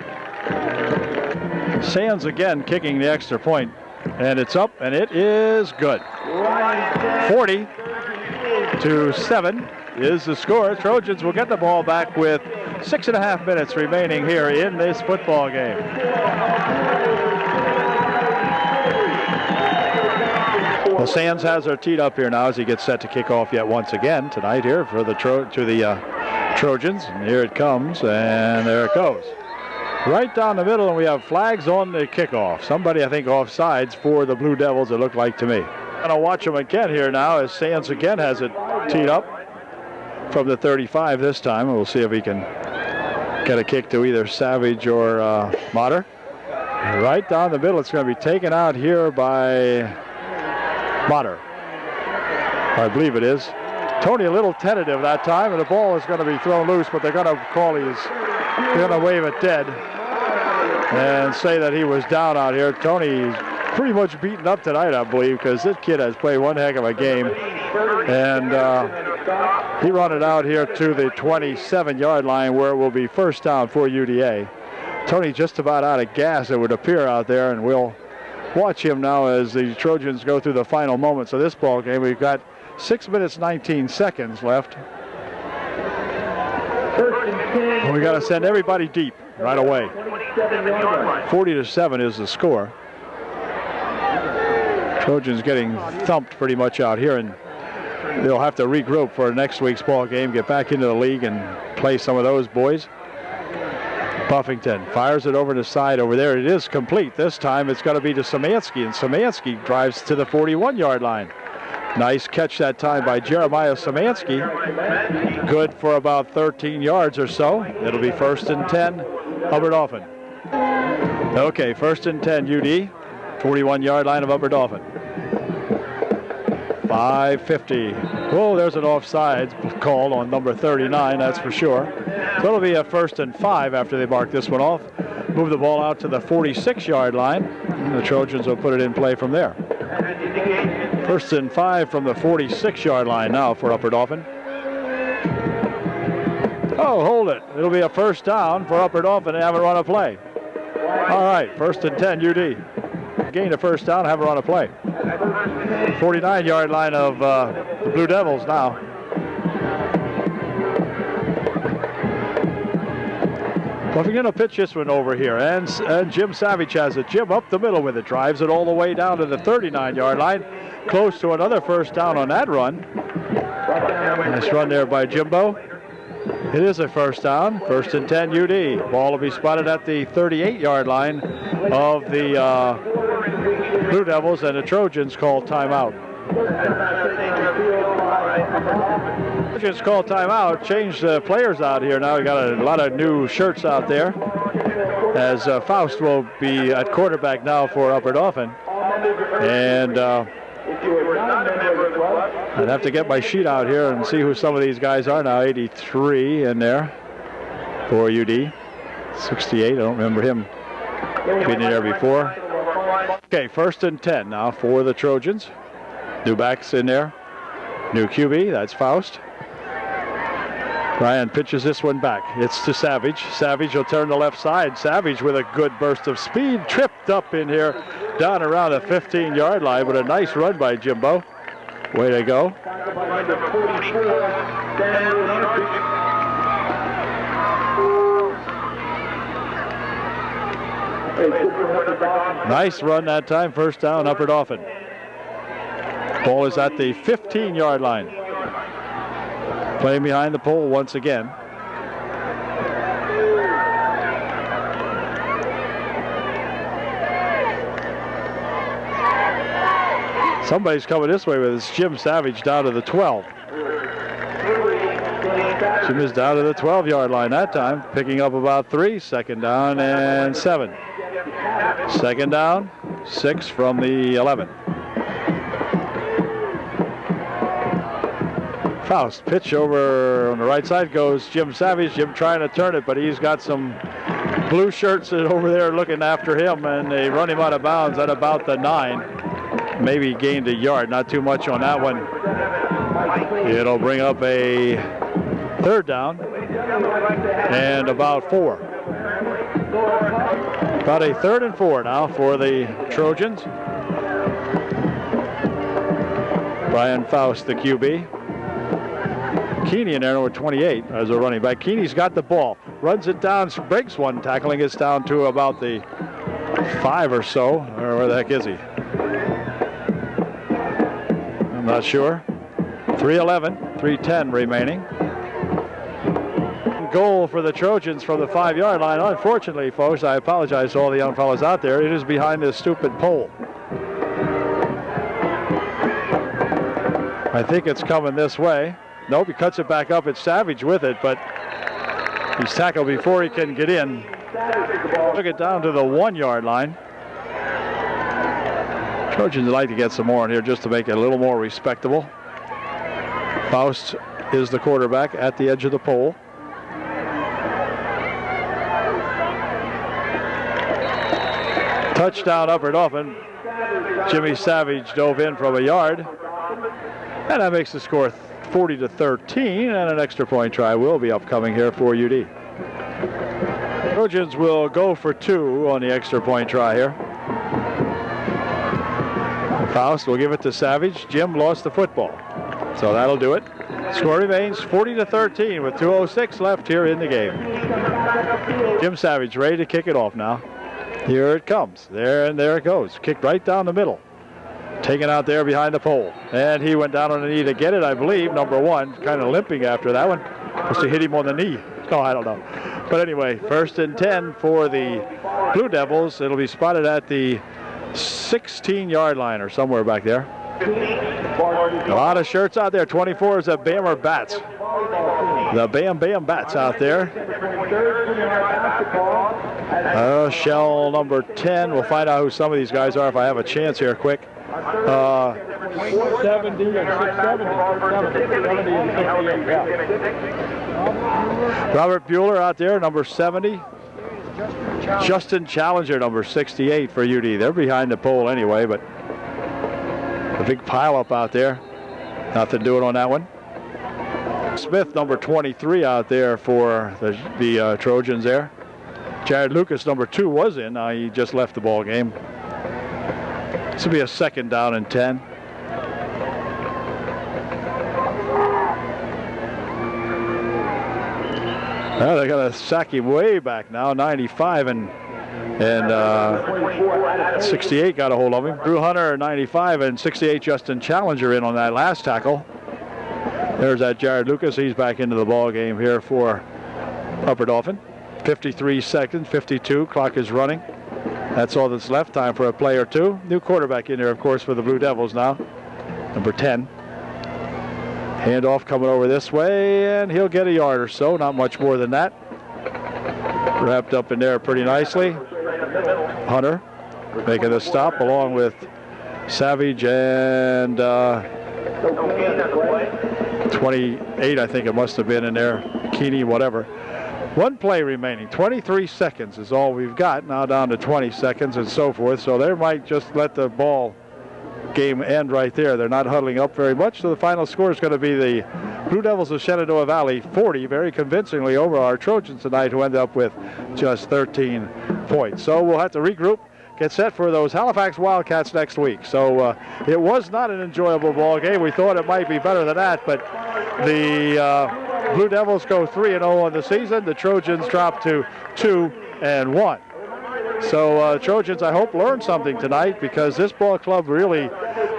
Sands again kicking the extra point. And it's up, and it is good. 40-7 is the score. Trojans will get the ball back with 6.5 minutes remaining here in this football game. Well, Sands has her teed up here now as he gets set to kick off yet once again tonight here for the Trojans. And here it comes, and there it goes. Right down the middle, and we have flags on the kickoff. Somebody, I think, offsides for the Blue Devils, it looked like to me. And I'll watch them again here now as Sands again has it teed up from the 35 this time. And we'll see if he can get a kick to either Savage or Motter. Right down the middle, it's going to be taken out here by Motter. I believe it is. Tony a little tentative that time, and the ball is going to be thrown loose, but they're going to call they're going to wave it dead and say that he was down out here. Tony's pretty much beaten up tonight, I believe, because this kid has played one heck of a game. And he run it out here to the 27-yard line where it will be first down for UDA. Tony just about out of gas, it would appear, out there, and we'll watch him now as the Trojans go through the final moments of this ball game. We've got 6 minutes, 19 seconds left. We got to send everybody deep right away. 40-7 is the score. Trojans getting thumped pretty much out here, and they'll have to regroup for next week's ball game, get back into the league and play some of those boys. Buffington fires it over the side over there. It is complete. This time it's going to be to Szymanski, and Szymanski drives to the 41-yard line. Nice catch that time by Jeremiah Szymanski. Good for about 13 yards or so. It'll be first and 10, Hubbard Dauphin. Okay, first and 10, UD. 41-yard line of Upper Dauphin. 5:50. Oh, there's an offside call on number 39, that's for sure. So it'll be a first and 5 after they mark this one off. Move the ball out to the 46-yard line. And the Trojans will put it in play from there. First and 5 from the 46-yard line now for Upper Dauphin. Oh, hold it. It'll be a first down for Upper Dauphin. They haven't run a play. All right, first and 10, UD. Gain a first down, haven't run a play. 49-yard line of the Blue Devils now. Buffington will pitch this one over here, and Jim Savage has it. Jim up the middle with it, drives it all the way down to the 39-yard line. Close to another first down on that run. Nice run there by Jimbo. It is a first down, first and 10 UD. Ball will be spotted at the 38-yard line of the Blue Devils, and the Trojans call timeout. Trojans call timeout, change the players out here now. We got a lot of new shirts out there, as Faust will be at quarterback now for Upper Dauphin. And I'd have to get my sheet out here and see who some of these guys are now. 83 in there for UD. 68, I don't remember him being in there before. Okay, first and 10 now for the Trojans. New backs in there. New QB, that's Faust. Ryan pitches this one back. It's to Savage. Savage will turn the left side. Savage with a good burst of speed. Tripped up in here down around the 15-yard line, but a nice run by Jimbo. Way to go. Nice run that time. First down, Upper Dauphin. Ball is at the 15-yard line. Playing behind the pole once again. Somebody's coming this way with his Jim Savage down to the 12. Jim is down to the 12-yard line that time, picking up about 3. Second down and 7. Second down, 6 from the 11. Faust pitch over on the right side goes Jim Savage. Jim trying to turn it, but he's got some blue shirts over there looking after him, and they run him out of bounds at about the 9. Maybe gained a yard, not too much on that one. It'll bring up a third down and about 4. About a 3rd and 4 now for the Trojans. Brian Faust, the QB. Keeney in there, number 28, as a running back. Keeney's got the ball, runs it down, breaks one tackling, gets down to about the 5 or so, or where the heck is he? I'm not sure. 3:11, 3:10 remaining. Goal for the Trojans from the 5-yard line. Unfortunately, folks, I apologize to all the young fellas out there. It is behind this stupid pole. I think it's coming this way. Nope, he cuts it back up. It's Savage with it, but he's tackled before he can get in. Took it down to the 1-yard line. Trojans would like to get some more in here just to make it a little more respectable. Faust is the quarterback at the edge of the pole. Touchdown Upper Dauphin. Jimmy Savage dove in from a yard. And that makes the score 40-13, and an extra point try will be upcoming here for UD. Trojans will go for 2 on the extra point try here. Faust will give it to Savage. Jim lost the football, so that'll do it. Score remains 40-13 with 2:06 left here in the game. Jim Savage ready to kick it off now. Here it comes. There it goes. Kicked right down the middle. Taken out there behind the pole. And he went down on the knee to get it, I believe. Number 1, kind of limping after that one. Must have hit him on the knee. No, I don't know. But anyway, 1st and 10 for the Blue Devils. It'll be spotted at the 16-yard line or somewhere back there. A lot of shirts out there. 24 is the Bammer Bats. The Bam Bam Bats out there. Shell number 10. We'll find out who some of these guys are if I have a chance here quick. 70 and 670. Robert Bueller out there, number 70. Justin Challenger, number 68 for UD. They're behind the pole anyway, but a big pile up out there. Nothing doing on that one. Smith, number 23 out there for the Trojans there. Jared Lucas, number 2, was in. He just left the ball game. This will be a 2nd down and 10. Well, they got to sack him way back now. 95 and 68 got a hold of him. Drew Hunter, 95, and 68 Justin Challenger in on that last tackle. There's that Jared Lucas. He's back into the ball game here for Upper Dauphin. 53 seconds, 52. Clock is running. That's all that's left. Time for a play or two. New quarterback in there, of course, for the Blue Devils now. Number 10. Handoff coming over this way, and he'll get a yard or so. Not much more than that. Wrapped up in there pretty nicely. Hunter making the stop along with Savage and 28, I think it must have been in there. Keeney, whatever. 1 play remaining. 23 seconds is all we've got. Now down to 20 seconds and so forth. So they might just let the ball game end right there. They're not huddling up very much. So the final score is going to be the Blue Devils of Shenandoah Valley 40, very convincingly over our Trojans tonight, who end up with just 13 points. So we'll have to regroup, get set for those Halifax Wildcats next week. So it was not an enjoyable ball game. We thought it might be better than that, but the Blue Devils go 3-0 on the season. The Trojans drop to 2-1. So Trojans, I hope, learned something tonight, because this ball club really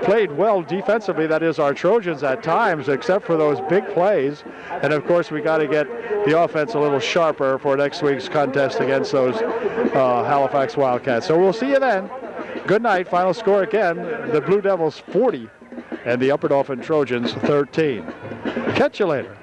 played well defensively. That is, our Trojans at times, except for those big plays. And of course, we got to get the offense a little sharper for next week's contest against those Halifax Wildcats. So we'll see you then. Good night. Final score again, the Blue Devils 40 and the Upper Dauphin Trojans 13. Catch you later.